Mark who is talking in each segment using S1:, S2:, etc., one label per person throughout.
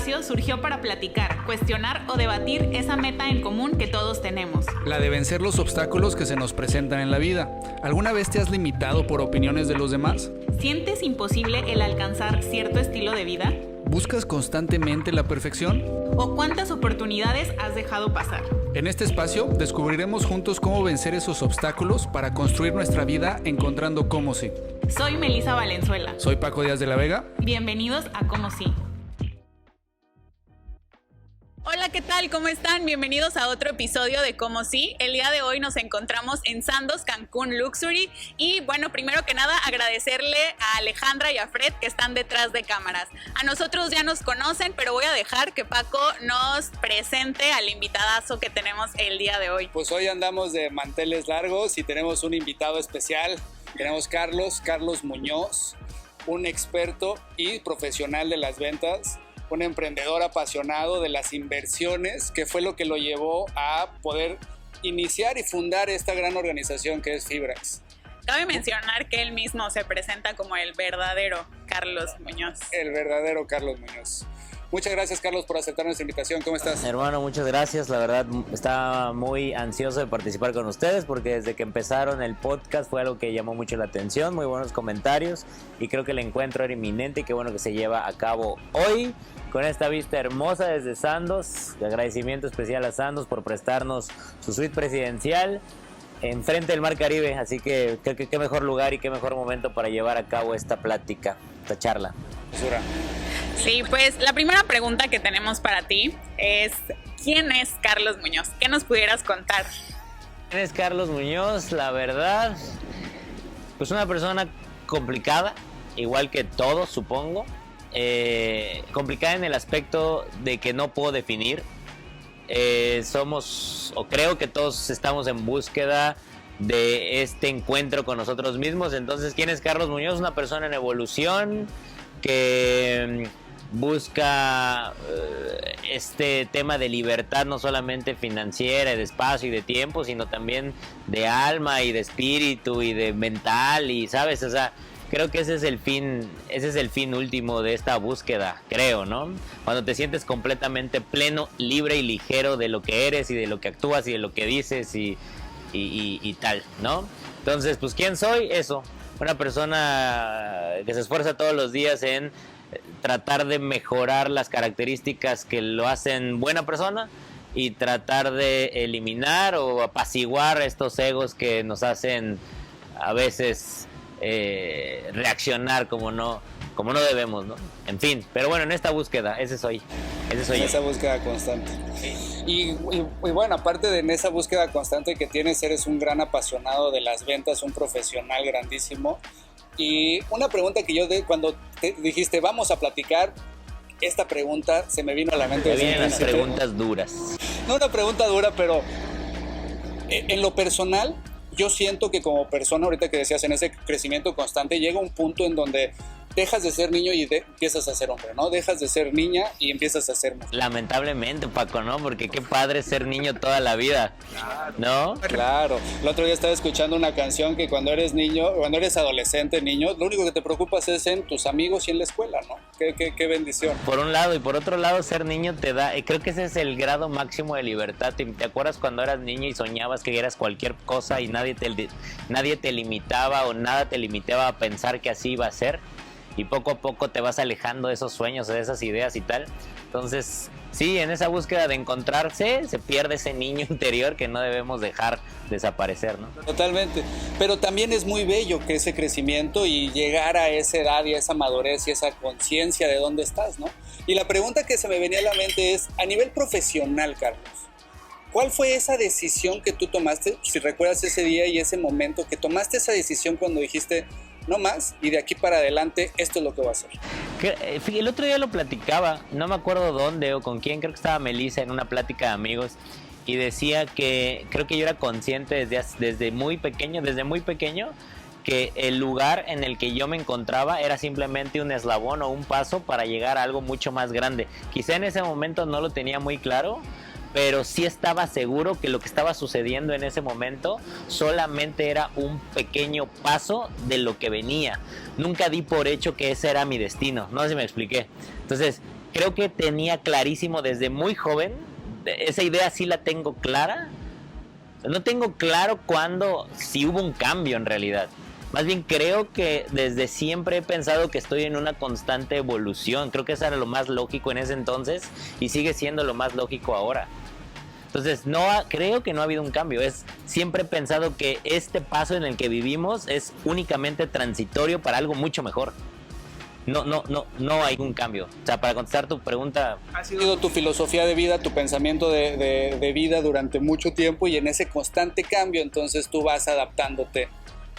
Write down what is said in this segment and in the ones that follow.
S1: espacio surgió para platicar, cuestionar o debatir esa meta en común que todos tenemos.
S2: La de vencer los obstáculos que se nos presentan en la vida. ¿Alguna vez te has limitado por opiniones de los demás?
S1: ¿Sientes imposible el alcanzar cierto estilo de vida?
S2: ¿Buscas constantemente la perfección?
S1: ¿O cuántas oportunidades has dejado pasar?
S2: En este espacio descubriremos juntos cómo vencer esos obstáculos para construir nuestra vida encontrando cómo sí.
S1: Soy Melissa Valenzuela.
S2: Soy Paco Díaz de la Vega.
S1: Bienvenidos a Cómo Sí. Hola, ¿qué tal? ¿Cómo están? Bienvenidos a otro episodio de Cómo Sí. El día de hoy nos encontramos en Sandos, Cancún Luxury. Y bueno, primero que nada, agradecerle a Alejandra y a Fred que están detrás de cámaras. A nosotros ya nos conocen, pero voy a dejar que Paco nos presente al invitadazo que tenemos el día de hoy.
S3: Pues hoy andamos de manteles largos y tenemos un invitado especial. Tenemos Carlos Muñoz, un experto y profesional de las ventas, un emprendedor apasionado de las inversiones, que fue lo que lo llevó a poder iniciar y fundar esta gran organización que es Fibrax.
S1: Cabe mencionar que él mismo se presenta como el verdadero Carlos Muñoz.
S3: El verdadero Carlos Muñoz. Muchas gracias, Carlos, por aceptar nuestra invitación. ¿Cómo estás?
S4: Hermano, muchas gracias. La verdad, estaba muy ansioso de participar con ustedes porque desde que empezaron el podcast fue algo que llamó mucho la atención, muy buenos comentarios y creo que el encuentro era inminente y qué bueno que se lleva a cabo hoy con esta vista hermosa desde Sandos. Agradecimiento especial a Sandos por prestarnos su suite presidencial enfrente del Mar Caribe, así que qué mejor lugar y qué mejor momento para llevar a cabo esta plática, esta charla.
S1: Sí, pues la primera pregunta que tenemos para ti es ¿quién es Carlos Muñoz? ¿Qué nos pudieras contar?
S4: ¿Quién es Carlos Muñoz? La verdad, pues una persona complicada, igual que todos, supongo. Complicada en el aspecto de que no puedo definir. Somos, o creo que todos estamos en búsqueda de este encuentro con nosotros mismos. Entonces, ¿quién es Carlos Muñoz? Una persona en evolución que busca este tema de libertad, no solamente financiera, de espacio y de tiempo, sino también de alma y de espíritu y de mental, y sabes, o sea, creo que ese es el fin último de esta búsqueda, creo, ¿no? Cuando te sientes completamente pleno, libre y ligero de lo que eres y de lo que actúas y de lo que dices y tal, ¿no? Entonces, pues, ¿quién soy? Eso, una persona que se esfuerza todos los días en tratar de mejorar las características que lo hacen buena persona y tratar de eliminar o apaciguar estos egos que nos hacen a veces reaccionar como no debemos, ¿no? En fin, pero bueno, en esta búsqueda, ese soy yo.
S3: Esa búsqueda constante. Y bueno, aparte de en esa búsqueda constante que tienes, eres un gran apasionado de las ventas, un profesional grandísimo. Y una pregunta que yo cuando te dijiste vamos a platicar, esta pregunta se me vino a la mente.
S4: Me vienen las preguntas duras.
S3: No una pregunta dura, pero en lo personal, yo siento que como persona, ahorita que decías, en ese crecimiento constante, llega un punto en donde dejas de ser niño y empiezas a ser hombre, ¿no? Dejas de ser niña y empiezas a ser mujer.
S4: Lamentablemente, Paco, ¿no? Porque qué padre ser niño toda la vida, ¿no?
S3: Claro. El otro día estaba escuchando una canción que cuando eres niño, cuando eres adolescente, niño, lo único que te preocupas es en tus amigos y en la escuela, ¿no? Qué bendición.
S4: Por un lado, y por otro lado, ser niño te da, creo que ese es el grado máximo de libertad. ¿Te acuerdas cuando eras niño y soñabas que eras cualquier cosa y nadie te limitaba o nada te limitaba a pensar que así iba a ser? Y poco a poco te vas alejando de esos sueños, de esas ideas y tal. Entonces, sí, en esa búsqueda de encontrarse, se pierde ese niño interior que no debemos dejar desaparecer, ¿no?
S3: Totalmente. Pero también es muy bello que ese crecimiento y llegar a esa edad y a esa madurez y esa conciencia de dónde estás, ¿no? Y la pregunta que se me venía a la mente es, a nivel profesional, Carlos, ¿cuál fue esa decisión que tú tomaste? Si recuerdas ese día y ese momento que tomaste esa decisión cuando dijiste no más y de aquí para adelante esto es lo que voy a hacer.
S4: El otro día lo platicaba, no me acuerdo dónde o con quién, creo que estaba Melissa en una plática de amigos y decía que creo que yo era consciente desde muy pequeño que el lugar en el que yo me encontraba era simplemente un eslabón o un paso para llegar a algo mucho más grande. Quizá en ese momento no lo tenía muy claro, pero sí estaba seguro que lo que estaba sucediendo en ese momento solamente era un pequeño paso de lo que venía. Nunca di por hecho que ese era mi destino, no sé si me expliqué. Entonces, creo que tenía clarísimo desde muy joven, esa idea sí la tengo clara. No tengo claro si hubo un cambio en realidad. Más bien creo que desde siempre he pensado que estoy en una constante evolución. Creo que eso era lo más lógico en ese entonces y sigue siendo lo más lógico ahora. Entonces, creo que no ha habido un cambio. Siempre he pensado que este paso en el que vivimos es únicamente transitorio para algo mucho mejor. No hay un cambio. O sea, para contestar tu pregunta...
S3: Ha sido tu filosofía de vida, tu pensamiento de vida durante mucho tiempo, y en ese constante cambio entonces tú vas adaptándote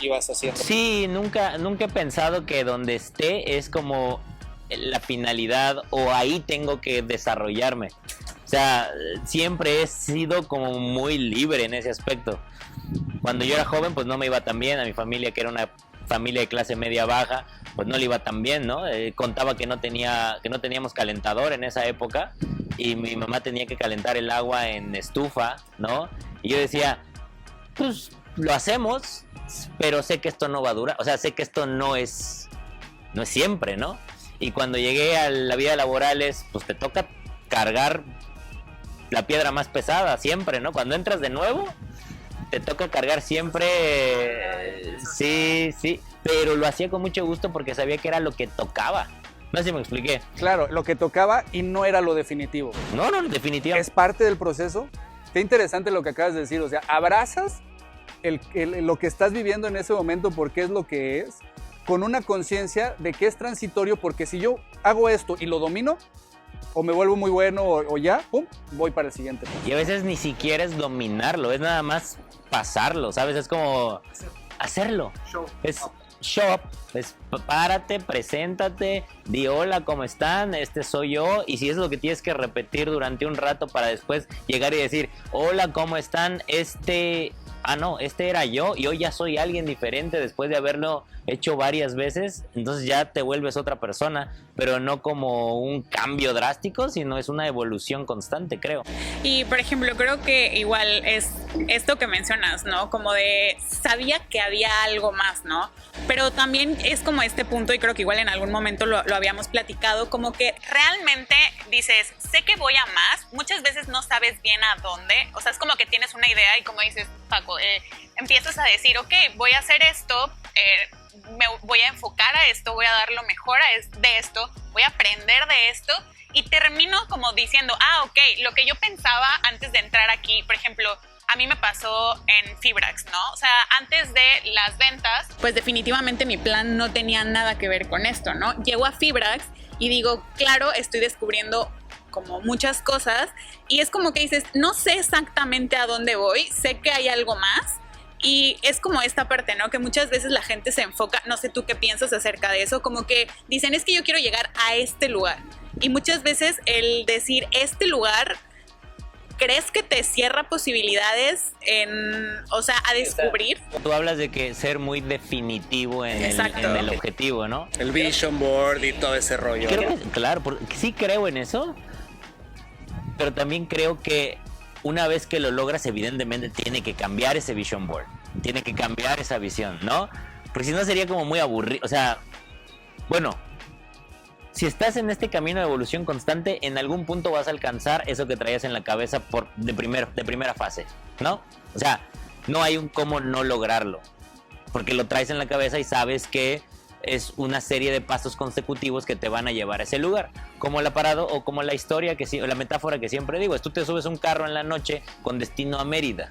S3: y vas haciendo.
S4: Sí, nunca he pensado que donde esté es como la finalidad o ahí tengo que desarrollarme. O sea, siempre he sido como muy libre en ese aspecto. Cuando yo era joven, pues no me iba tan bien. A mi familia, que era una familia de clase media baja, pues no le iba tan bien, ¿no? Contaba que no teníamos calentador en esa época y mi mamá tenía que calentar el agua en estufa, ¿no? Y yo decía, pues lo hacemos, pero sé que esto no va a durar, o sea, sé que esto no es siempre, ¿no? Y cuando llegué a la vida laboral pues te toca cargar la piedra más pesada siempre, ¿no? Cuando entras de nuevo, te toca cargar siempre, sí, pero lo hacía con mucho gusto porque sabía que era lo que tocaba. No sé si me expliqué.
S2: Claro, lo que tocaba y no era lo definitivo.
S4: No, definitivamente.
S2: Es parte del proceso. Qué interesante lo que acabas de decir, o sea, abrazas lo que estás viviendo en ese momento porque es lo que es, con una conciencia de que es transitorio, porque si yo hago esto y lo domino, o me vuelvo muy bueno o ya, pum, voy para el siguiente.
S4: Y a veces ni siquiera es dominarlo, es nada más pasarlo, ¿sabes? Es como hacerlo. Es show up, es párate, preséntate, di hola, ¿cómo están? Este soy yo. Y si es lo que tienes que repetir durante un rato para después llegar y decir, hola, ¿cómo están? Este era yo y hoy ya soy alguien diferente después de haberlo hecho varias veces, entonces ya te vuelves otra persona, pero no como un cambio drástico, sino es una evolución constante, creo.
S1: Y por ejemplo, creo que igual es esto que mencionas, ¿no? Como de sabía que había algo más, ¿no? Pero también es como este punto, y creo que igual en algún momento lo habíamos platicado, como que realmente dices, sé que voy a más, muchas veces no sabes bien a dónde, o sea, es como que tienes una idea y como dices, Paco, empiezas a decir, ok, voy a hacer esto, me voy a enfocar a esto, voy a dar lo mejor de esto, voy a aprender de esto, y termino como diciendo, ok, lo que yo pensaba antes de entrar aquí, por ejemplo, a mí me pasó en Fibrax, ¿no? O sea, antes de las ventas, pues definitivamente mi plan no tenía nada que ver con esto, ¿no? Llego a Fibrax y digo, claro, estoy descubriendo como muchas cosas, y es como que dices, no sé exactamente a dónde voy, sé que hay algo más. Y es como esta parte, ¿no? Que muchas veces la gente se enfoca, no sé tú qué piensas acerca de eso, como que dicen, es que yo quiero llegar a este lugar. Y muchas veces el decir este lugar, ¿crees que te cierra posibilidades a descubrir?
S4: Tú hablas de que ser muy definitivo en el objetivo, ¿no?
S3: El vision board y todo ese rollo.
S4: Claro, sí creo en eso, pero también creo que una vez que lo logras, evidentemente tiene que cambiar ese vision board, tiene que cambiar esa visión, ¿no? Porque si no sería como muy aburrido, o sea, bueno, si estás en este camino de evolución constante, en algún punto vas a alcanzar eso que traías en la cabeza de primera fase, ¿no? O sea, no hay un cómo no lograrlo, porque lo traes en la cabeza y sabes que es una serie de pasos consecutivos que te van a llevar a ese lugar, como la parada o como la historia, la metáfora que siempre digo, es tú te subes un carro en la noche con destino a Mérida.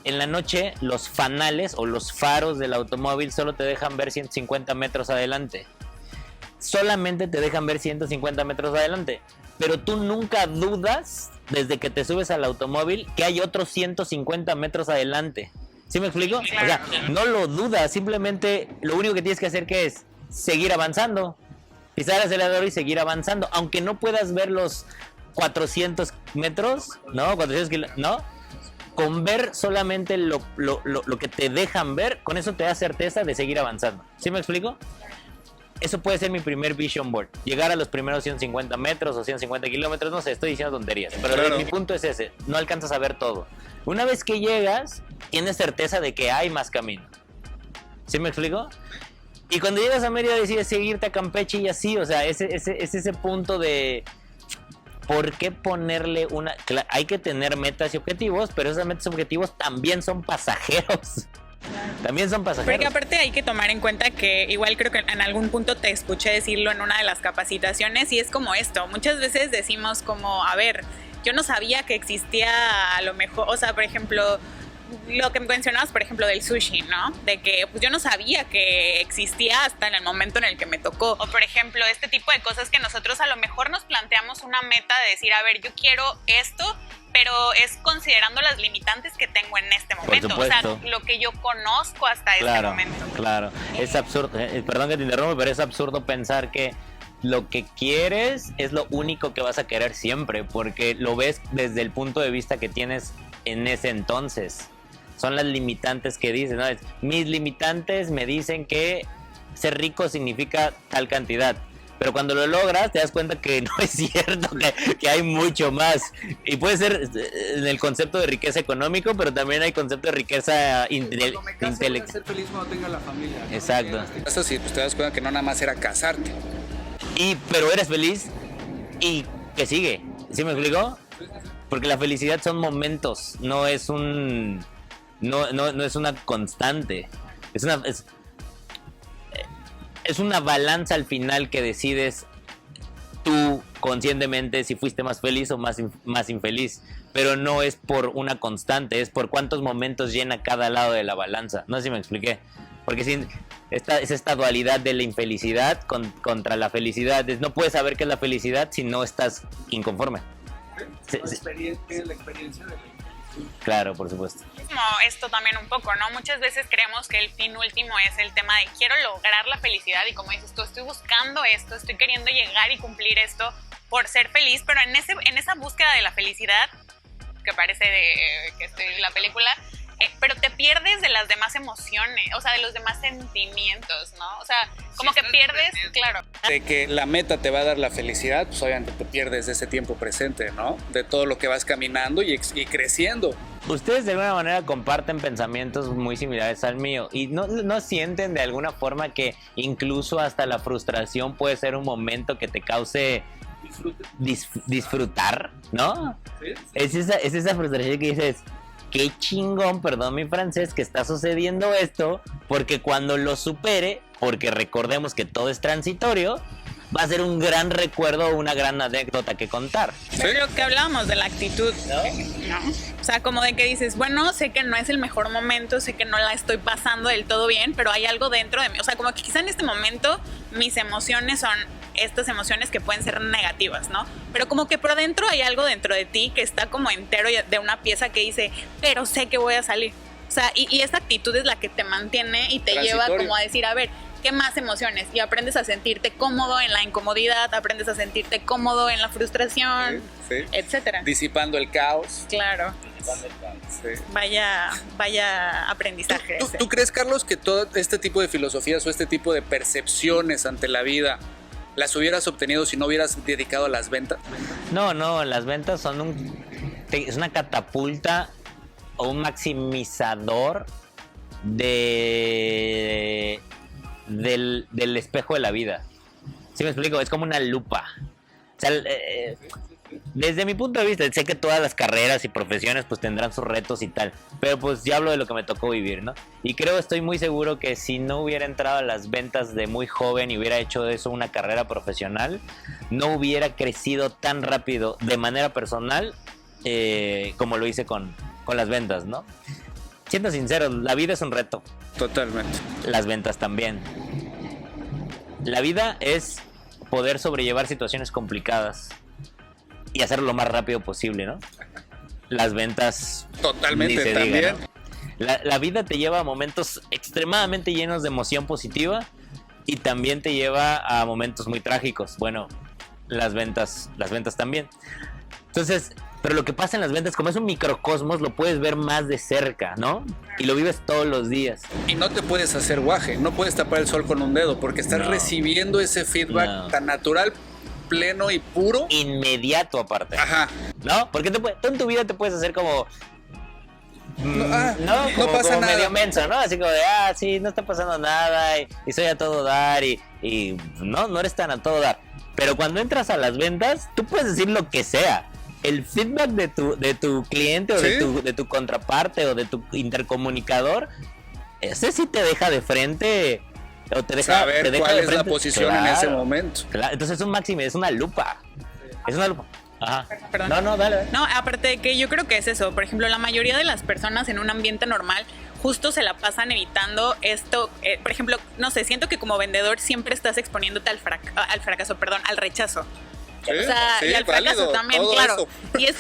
S4: En la noche los fanales o los faros del automóvil solo te dejan ver 150 metros adelante. Solamente te dejan ver 150 metros adelante, pero tú nunca dudas desde que te subes al automóvil que hay otros 150 metros adelante. ¿Sí me explico? O sea, no lo dudas, simplemente lo único que tienes que hacer que es seguir avanzando, pisar el acelerador y seguir avanzando, aunque no puedas ver los 400 metros, ¿no? 400 kilómetros, ¿no? Con ver solamente lo que te dejan ver, con eso te da certeza de seguir avanzando. ¿Sí me explico? Eso puede ser mi primer vision board. Llegar a los primeros 150 metros o 150 kilómetros, no sé, estoy diciendo tonterías. Pero claro, mi punto es ese, no alcanzas a ver todo. Una vez que llegas, tienes certeza de que hay más camino. ¿Sí me explico? Y cuando llegas a Mérida decides seguirte a Campeche y así, o sea, es ese punto de ¿por qué ponerle una? Hay que tener metas y objetivos, pero esas metas y objetivos también son pasajeros. También son pasajeros.
S1: Porque aparte hay que tomar en cuenta que igual creo que en algún punto te escuché decirlo en una de las capacitaciones y es como esto, muchas veces decimos como, a ver, yo no sabía que existía a lo mejor, o sea, por ejemplo, lo que mencionabas, por ejemplo, del sushi, ¿no? De que pues yo no sabía que existía hasta en el momento en el que me tocó. O, por ejemplo, este tipo de cosas que nosotros a lo mejor nos planteamos una meta de decir, a ver, yo quiero esto, pero es considerando las limitantes que tengo en este momento. O sea, lo que yo conozco hasta este momento.
S4: Claro, es absurdo, perdón que te interrumpa, pero es absurdo pensar que lo que quieres es lo único que vas a querer siempre, porque lo ves desde el punto de vista que tienes en ese entonces. Son las limitantes que dicen, ¿no? Mis limitantes me dicen que ser rico significa tal cantidad. Pero cuando lo logras te das cuenta que no es cierto, que hay mucho más. Y puede ser en el concepto de riqueza económico, pero también hay concepto de riqueza intelectual.
S2: Ser feliz cuando tenga la familia, ¿no?
S4: Exacto.
S3: Eso sí, pues te das cuenta que no nada más era casarte.
S4: Pero eres feliz y ¿qué sigue? ¿Sí me explico? Porque la felicidad son momentos, no es un... No es una constante. Es una balanza al final que decides tú conscientemente si fuiste más feliz o más infeliz. Pero no es por una constante, es por cuántos momentos llena cada lado de la balanza. No sé si me expliqué. Porque es esta dualidad de la infelicidad contra la felicidad. No puedes saber qué es la felicidad si no estás inconforme.
S2: La experiencia de la...
S4: Claro, por supuesto.
S1: Es como esto también un poco, ¿no? Muchas veces creemos que el fin último es el tema de quiero lograr la felicidad y como dices tú, estoy buscando esto, estoy queriendo llegar y cumplir esto por ser feliz, pero en esa búsqueda de la felicidad, que parece que estoy en la película, pero te pierdes de las demás emociones, o sea, de los demás sentimientos, ¿no? O sea, como que pierdes, claro.
S3: De que la meta te va a dar la felicidad, pues obviamente te pierdes de ese tiempo presente, ¿no? De todo lo que vas caminando y creciendo.
S4: Ustedes de alguna manera comparten pensamientos muy similares al mío y no sienten de alguna forma que incluso hasta la frustración puede ser un momento que te cause disfrutar, ¿no? Sí. Es esa frustración que dices... Qué chingón, perdón mi francés, que está sucediendo esto, porque cuando lo supere, porque recordemos que todo es transitorio, va a ser un gran recuerdo o una gran anécdota que contar.
S1: Pero lo que hablábamos de la actitud, ¿no? O sea, como de que dices, bueno, sé que no es el mejor momento, sé que no la estoy pasando del todo bien, pero hay algo dentro de mí. O sea, como que quizá en este momento mis emociones son estas emociones que pueden ser negativas, ¿no? Pero como que por dentro hay algo dentro de ti que está como entero de una pieza que dice, pero sé que voy a salir. O sea, y esa actitud es la que te mantiene y te lleva como a decir, a ver, ¿qué más emociones? Y aprendes a sentirte cómodo en la incomodidad, aprendes a sentirte cómodo en la frustración, sí. Etcétera.
S3: Disipando el caos.
S1: Claro.
S3: Sí.
S1: Vaya aprendizaje.
S3: ¿Tú crees, Carlos, que todo este tipo de filosofías o este tipo de percepciones ante la vida las hubieras obtenido si no hubieras dedicado a las ventas?
S4: No, las ventas son es una catapulta o un maximizador del espejo de la vida. ¿Sí me explico? Es como una lupa. O sea, desde mi punto de vista, sé que todas las carreras y profesiones pues tendrán sus retos y tal, pero pues yo hablo de lo que me tocó vivir, ¿no? Y estoy muy seguro que si no hubiera entrado a las ventas de muy joven y hubiera hecho de eso una carrera profesional, no hubiera crecido tan rápido de manera personal como lo hice con las ventas, ¿no? Siendo sincero, la vida es un reto.
S3: Totalmente.
S4: Las ventas también. La vida es poder sobrellevar situaciones complicadas y hacerlo lo más rápido posible, ¿no? Las ventas...
S3: Totalmente, también.
S4: Diga, ¿no? La vida te lleva a momentos extremadamente llenos de emoción positiva y también te lleva a momentos muy trágicos. Bueno, las ventas también. Entonces, pero lo que pasa en las ventas, como es un microcosmos, lo puedes ver más de cerca, ¿no? Y lo vives todos los días.
S3: Y no te puedes hacer guaje, no puedes tapar el sol con un dedo, porque estás recibiendo ese feedback tan natural, pleno y puro.
S4: Inmediato aparte.
S3: Ajá.
S4: ¿No? Porque tú en tu vida te puedes hacer como... no
S3: pasa
S4: como
S3: nada.
S4: medio menso, ¿no? Así como de, sí, no está pasando nada y soy a todo dar y no eres tan a todo dar. Pero cuando entras a las ventas, tú puedes decir lo que sea. El feedback de tu cliente o
S3: ¿Sí?
S4: de tu contraparte o de tu intercomunicador, ese sí te deja de frente o te deja,
S3: Saber
S4: te deja
S3: cuál
S4: de
S3: es
S4: frente.
S3: la posición en ese momento.
S4: Claro, entonces es un máximo, es una lupa. Es una lupa. Ajá.
S1: Perdón.
S4: No, dale.
S1: No, aparte de que yo creo que es eso. Por ejemplo, la mayoría de las personas en un ambiente normal justo se la pasan evitando esto. Por ejemplo, no sé, siento que como vendedor siempre estás exponiéndote al fracaso, al rechazo.
S3: Sí,
S1: O sea,
S3: sí,
S1: y al fracaso
S3: válido,
S1: también,
S3: todo
S1: claro.
S3: eso.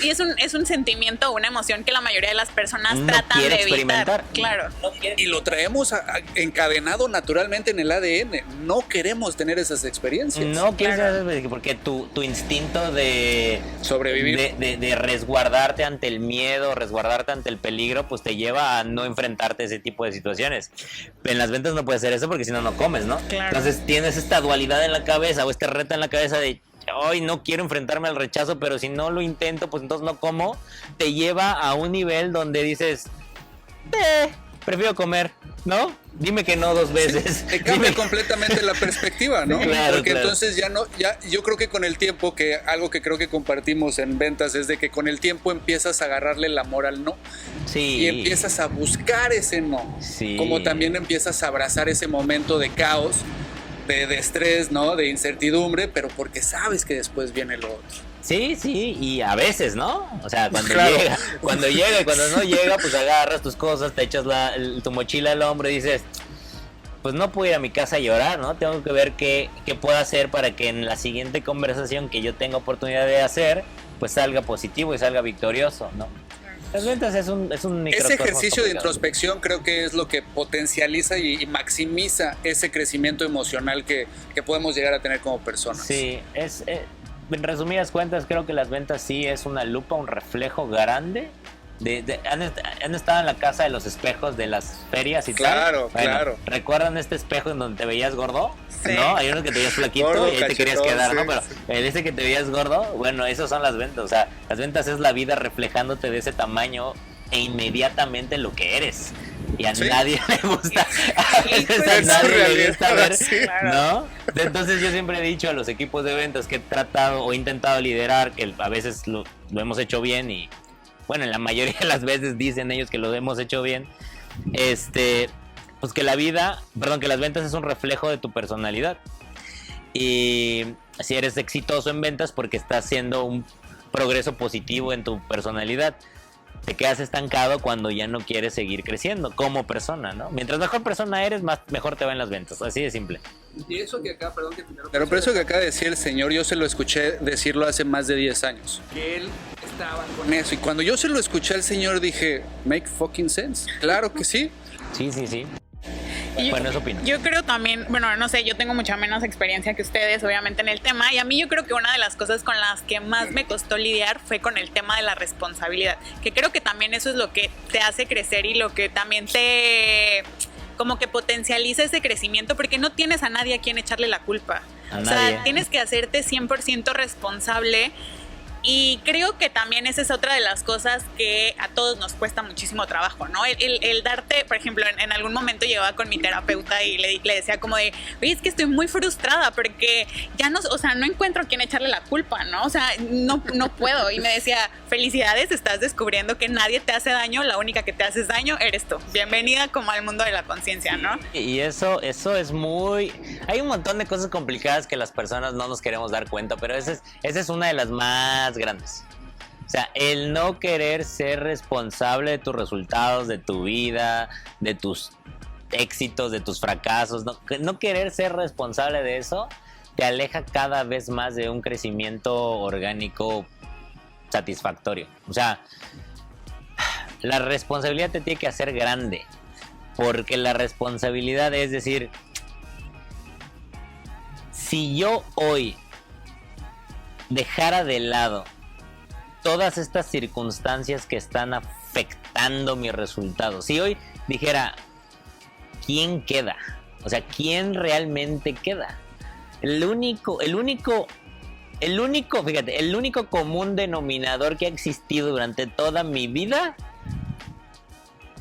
S1: Y es un sentimiento, una emoción que la mayoría de las personas
S4: No
S1: tratan
S4: quiere
S1: de evitar.
S4: experimentar.
S1: Claro.
S3: Y lo traemos encadenado naturalmente en el ADN. No queremos tener esas experiencias.
S4: No quieres hacer porque tu instinto de
S3: Sobrevivir.
S4: de resguardarte ante el miedo, resguardarte ante el peligro, pues te lleva a no enfrentarte a ese tipo de situaciones. En las ventas no puedes hacer eso porque si no, no comes, ¿no?
S1: Claro.
S4: Entonces tienes esta dualidad en la cabeza o este reto en la cabeza de hoy no quiero enfrentarme al rechazo, pero si no lo intento, pues entonces no como. Te lleva a un nivel donde dices, prefiero comer, ¿no? Dime que no 2 veces.
S3: Te cambia
S4: Dime-
S3: completamente la perspectiva, ¿no?
S4: Claro,
S3: Porque
S4: claro.
S3: entonces yo creo que con el tiempo, que algo que creo que compartimos en ventas es de que con el tiempo empiezas a agarrarle el amor al no
S4: Sí.
S3: y empiezas a buscar ese no.
S4: Sí.
S3: Como también empiezas a abrazar ese momento de caos, de estrés, ¿no? De incertidumbre, pero porque sabes que después viene lo otro.
S4: Sí, y a veces, ¿no? O sea,
S3: Claro.
S4: cuando llega y cuando no llega, pues agarras tus cosas, te echas tu mochila al hombro y dices, pues no puedo ir a mi casa a llorar, ¿no? Tengo que ver qué puedo hacer para que en la siguiente conversación que yo tenga oportunidad de hacer, pues salga positivo y salga victorioso, ¿no? Las ventas es un
S3: Ese
S4: microcosmos
S3: ejercicio de
S4: complicado.
S3: introspección creo que es lo que potencializa y maximiza ese crecimiento emocional que podemos llegar a tener como personas.
S4: Sí, en resumidas cuentas, creo que las ventas sí es una lupa, un reflejo grande. Han estado en la casa de los espejos de las ferias y
S3: Claro,
S4: tal. Bueno,
S3: claro.
S4: ¿recuerdan este espejo en donde te veías gordo?
S1: Sí.
S4: ¿No? Hay uno que te veías flaquito
S3: Gordo,
S4: y ahí te querías
S3: cachetón,
S4: quedar, ¿no?
S3: sí,
S4: Pero
S3: sí.
S4: ese que te veías gordo, bueno, esos son las ventas. O sea, las ventas es la vida reflejándote de ese tamaño e inmediatamente lo que eres. Y a
S3: Sí.
S4: nadie le gusta.
S1: Sí, pues,
S4: A
S1: es
S4: nadie le
S3: realidad,
S4: gusta ver,
S3: sí.
S4: ¿no? Entonces yo siempre he dicho a los equipos de ventas que he tratado o he intentado liderar, que a veces lo hemos hecho bien y bueno, en la mayoría de las veces dicen ellos que lo hemos hecho bien, pues que que las ventas es un reflejo de tu personalidad. Y si eres exitoso en ventas porque estás haciendo un progreso positivo en tu personalidad, te quedas estancado cuando ya no quieres seguir creciendo como persona, ¿no? Mientras mejor persona eres, mejor te va en las ventas, así de simple.
S3: Y eso que acá, perdón que te interrumpa. Pero por eso que acaba de decir el señor, yo se lo escuché decirlo hace más de 10 años. Que él estaba con eso. Y cuando yo se lo escuché al señor dije, make fucking sense. Claro que sí.
S4: Sí.
S1: Y
S4: Bueno, eso opino.
S1: Yo creo también, bueno, no sé, yo tengo mucha menos experiencia que ustedes, obviamente, en el tema. Y a mí yo creo que una de las cosas con las que más me costó lidiar fue con el tema de la responsabilidad. Que creo que también eso es lo que te hace crecer y lo que también te como que potencializa ese crecimiento, porque no tienes a nadie a quien echarle la culpa.
S4: A
S1: O
S4: nadie.
S1: sea, tienes que hacerte 100% responsable. Y creo que también esa es otra de las cosas que a todos nos cuesta muchísimo trabajo, ¿no? El darte, por ejemplo, en algún momento llegaba con mi terapeuta y le decía como de, oye, es que estoy muy frustrada porque ya no, o sea, no encuentro a quién echarle la culpa, ¿no? O sea, no puedo. Y me decía, felicidades, estás descubriendo que nadie te hace daño, la única que te haces daño eres tú. Bienvenida como al mundo de la conciencia, ¿no?
S4: Y eso es muy... Hay un montón de cosas complicadas que las personas no nos queremos dar cuenta, pero esa es una de las más grandes. O sea, el no querer ser responsable de tus resultados, de tu vida, de tus éxitos, de tus fracasos, no querer ser responsable de eso, te aleja cada vez más de un crecimiento orgánico satisfactorio. O sea, la responsabilidad te tiene que hacer grande, porque la responsabilidad es decir, si yo hoy dejara de lado todas estas circunstancias que están afectando mi resultado, si hoy dijera, ¿quién queda? O sea, ¿quién realmente queda? El único común denominador que ha existido durante toda mi vida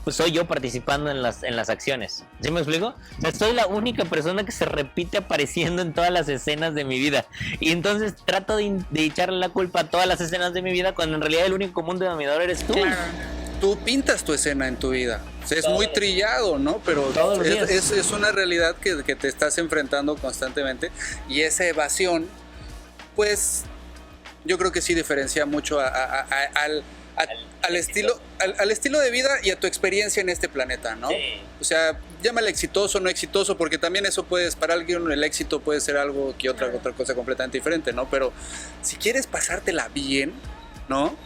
S4: pues soy yo participando en las acciones. ¿Sí me explico? O sea, soy la única persona que se repite apareciendo en todas las escenas de mi vida. Y entonces trato de echarle la culpa a todas las escenas de mi vida cuando en realidad el único común denominador eres tú.
S1: Claro.
S3: Tú pintas tu escena en tu vida. O sea, es muy trillado, ¿no? Pero
S4: Todos los días.
S3: es una realidad que te estás enfrentando constantemente. Y esa evasión, pues, yo creo que sí diferencia mucho al estilo de vida y a tu experiencia en este planeta, ¿no?
S4: Sí.
S3: O sea, llámale exitoso, no exitoso, porque también eso para alguien el éxito puede ser algo que otra cosa completamente diferente, ¿no? Pero si quieres pasártela bien, ¿no?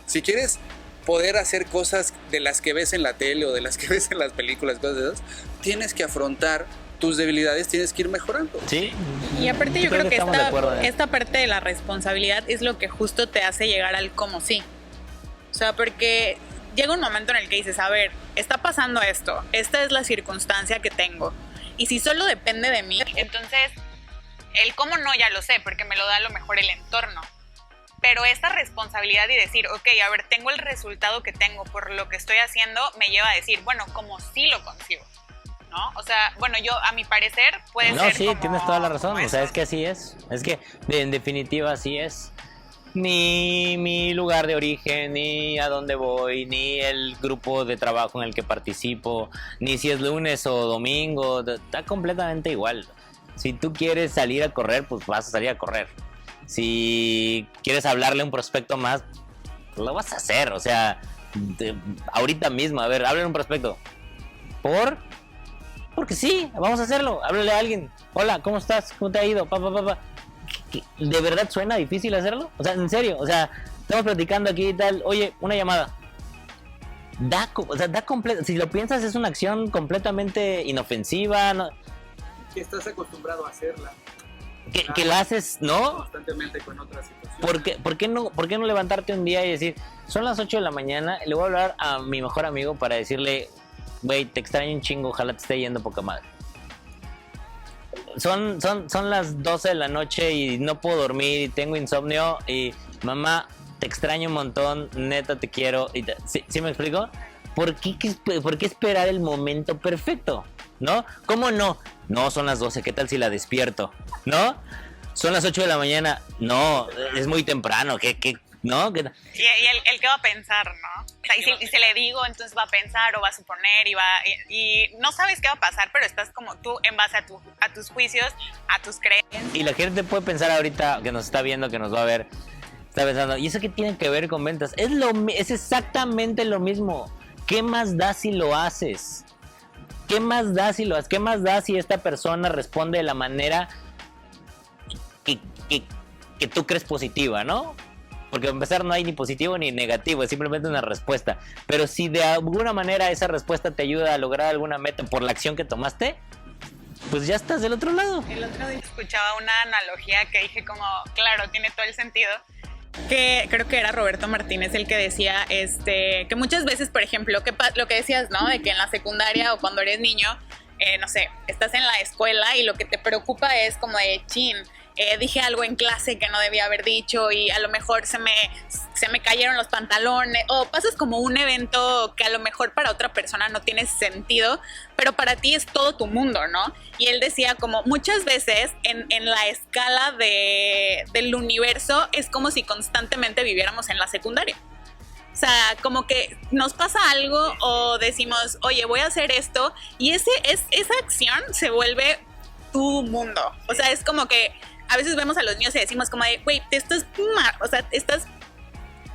S3: Si quieres poder hacer cosas de las que ves en la tele o de las que ves en las películas, cosas de esas, tienes que afrontar tus debilidades, tienes que ir mejorando.
S4: Sí.
S1: Y aparte yo creo que
S4: estamos de acuerdo, ¿eh?
S1: esta parte de la responsabilidad es lo que justo te hace llegar al cómo sí. O sea, porque llega un momento en el que dices, a ver, está pasando esto, esta es la circunstancia que tengo. Y si solo depende de mí, entonces el cómo no ya lo sé, porque me lo da a lo mejor el entorno. Pero esta responsabilidad y decir, ok, a ver, tengo el resultado que tengo por lo que estoy haciendo, me lleva a decir, bueno, como sí lo consigo, ¿no? O sea, bueno, yo a mi parecer puede ser
S4: Sí,
S1: como,
S4: tienes toda la razón.
S1: como
S4: O sea,
S1: eso.
S4: es que así es. Es que en definitiva así es. Ni mi lugar de origen, ni a dónde voy, ni el grupo de trabajo en el que participo, ni si es lunes o domingo, está completamente igual. Si tú quieres salir a correr, pues vas a salir a correr. Si quieres hablarle a un prospecto más, pues lo vas a hacer. O sea, ahorita mismo, a ver, háblale a un prospecto. Porque sí, vamos a hacerlo. Háblale a alguien. Hola, ¿cómo estás? ¿Cómo te ha ido? ¿De verdad suena difícil hacerlo? O sea, en serio, o sea, estamos platicando aquí y tal. Oye, una llamada. Da completo. Si lo piensas, es una acción completamente inofensiva. ¿No?
S2: Que estás acostumbrado a hacerla
S4: Que la haces, ¿no?
S2: constantemente con otras situaciones.
S4: ¿Por qué no levantarte un día y decir, son las 8 de la mañana, le voy a hablar a mi mejor amigo para decirle, güey, te extraño un chingo, ojalá te esté yendo poca madre? Son las 12 de la noche y no puedo dormir y tengo insomnio y mamá, te extraño un montón, neta te quiero. ¿Sí me explico? ¿Por qué esperar el momento perfecto? ¿No? ¿Cómo no? No, son las 12, ¿qué tal si la despierto? ¿No? Son las 8 de la mañana. No, es muy temprano. ¿No?
S1: Y el que va a pensar, ¿no? O sea, y si le digo, entonces va a pensar o va a suponer y no sabes qué va a pasar, pero estás como tú en base a tus juicios, a tus creencias.
S4: Y la gente puede pensar ahorita que nos está viendo, que nos va a ver, está pensando, ¿y eso qué tiene que ver con ventas? Es exactamente lo mismo. ¿Qué más da si lo haces? ¿Qué más da si lo haces? ¿Qué más da si esta persona responde de la manera que tú crees positiva, ¿no? Porque a empezar no hay ni positivo ni negativo, es simplemente una respuesta. Pero si de alguna manera esa respuesta te ayuda a lograr alguna meta por la acción que tomaste, pues ya estás del otro lado.
S1: El otro día escuchaba una analogía que dije como, claro, tiene todo el sentido. Que creo que era Roberto Martínez el que decía que muchas veces, por ejemplo, lo que decías, ¿no? De que en la secundaria o cuando eres niño, no sé, estás en la escuela y lo que te preocupa es como de chin. Dije algo en clase que no debía haber dicho y a lo mejor se me cayeron los pantalones o pasas como un evento que a lo mejor para otra persona no tiene sentido, pero para ti es todo tu mundo, ¿no? Y él decía como muchas veces en la escala del universo es como si constantemente viviéramos en la secundaria. O sea, como que nos pasa algo o decimos, oye, voy a hacer esto y esa acción se vuelve tu mundo. O sea, es como que a veces vemos a los niños y decimos como de, güey, estás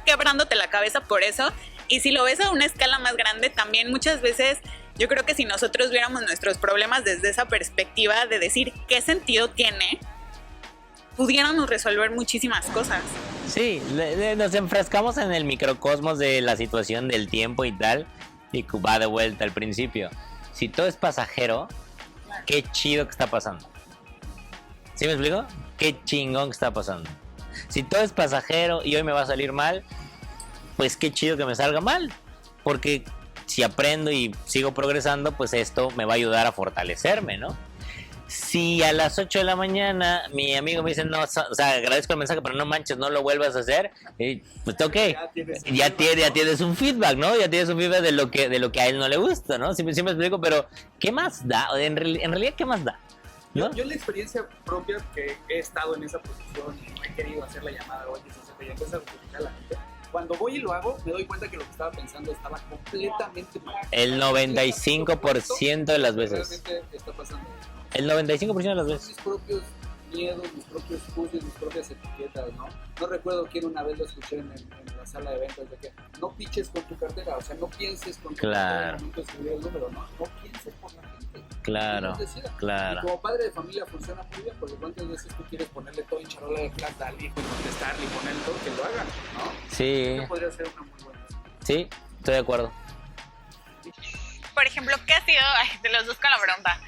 S1: quebrándote la cabeza por eso. Y si lo ves a una escala más grande, también muchas veces yo creo que si nosotros viéramos nuestros problemas desde esa perspectiva de decir qué sentido tiene, pudiéramos resolver muchísimas cosas.
S4: Sí, nos enfrascamos en el microcosmos de la situación del tiempo y tal, y va de vuelta al principio. Si todo es pasajero, qué chido que está pasando. ¿Sí me explico? Qué chingón que está pasando. Si todo es pasajero y hoy me va a salir mal, pues qué chido que me salga mal. Porque si aprendo y sigo progresando, pues esto me va a ayudar a fortalecerme, ¿no? Si a las 8 de la mañana mi amigo me dice, no, o sea, agradezco el mensaje, pero no manches, no lo vuelvas a hacer, pues ok, ya tienes un feedback, ¿no? Ya tienes un feedback de lo que a él no le gusta, ¿no? Siempre explico, pero ¿qué más da? En realidad, ¿qué más da? ¿No?
S2: Yo la experiencia propia que he estado en esa posición y no he querido hacer la llamada, oye, y empieza a justificar a la gente. Cuando voy y lo hago, me doy cuenta que lo que estaba pensando estaba completamente mal.
S4: El 95% de las veces.
S2: Realmente está pasando.
S4: El 95% de las veces.
S2: Mis propios miedos, mis propios juicios, mis propias etiquetas, ¿no? No recuerdo quién una vez lo escuché en la sala de ventas de que no piches con tu cartera, o sea, no pienses con tu cartera al momento de escribir el número, ¿no? No pienses por la gente.
S4: Claro, claro.
S2: Y como padre de familia funciona muy bien, porque cuántas veces tú quieres ponerle todo en charola de plata al hijo y contestarle y ponerle todo, que lo hagan, ¿no?
S4: Sí.
S2: Eso podría ser una muy buena.
S4: Sí, estoy de acuerdo.
S1: Por ejemplo, ¿qué ha sido, de los dos con la pregunta,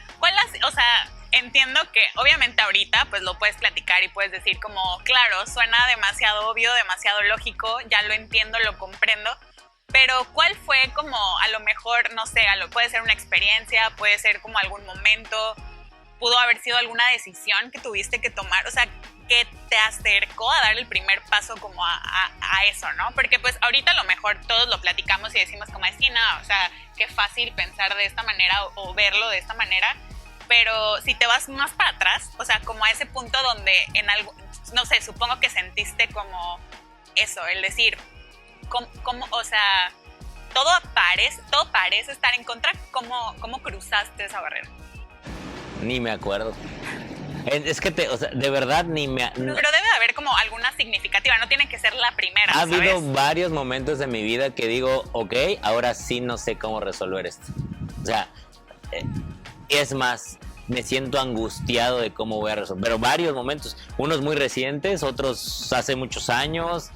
S1: o sea, entiendo que obviamente ahorita pues lo puedes platicar y puedes decir como, claro, suena demasiado obvio, demasiado lógico, ya lo entiendo, lo comprendo, pero ¿cuál fue como a lo mejor, no sé, puede ser una experiencia, puede ser como algún momento, pudo haber sido alguna decisión que tuviste que tomar, o sea, que te acercó a dar el primer paso como a eso, ¿no? Porque pues ahorita a lo mejor todos lo platicamos y decimos como, sí, no, o sea, qué fácil pensar de esta manera o verlo de esta manera, pero si te vas más para atrás, o sea, como a ese punto donde en algo, no sé, supongo que sentiste como eso, el decir, o sea, todo parece estar en contra, ¿cómo cruzaste esa barrera?
S4: Ni me acuerdo. Es que o sea, de verdad ni me...
S1: Pero debe haber como alguna significativa, no tiene que ser la primera,
S4: Ha
S1: ¿sabes?
S4: habido varios momentos en mi vida que digo, ok, ahora sí no sé cómo resolver esto. O sea, es más, me siento angustiado de cómo voy a resolver. Pero varios momentos, unos muy recientes, otros hace muchos años,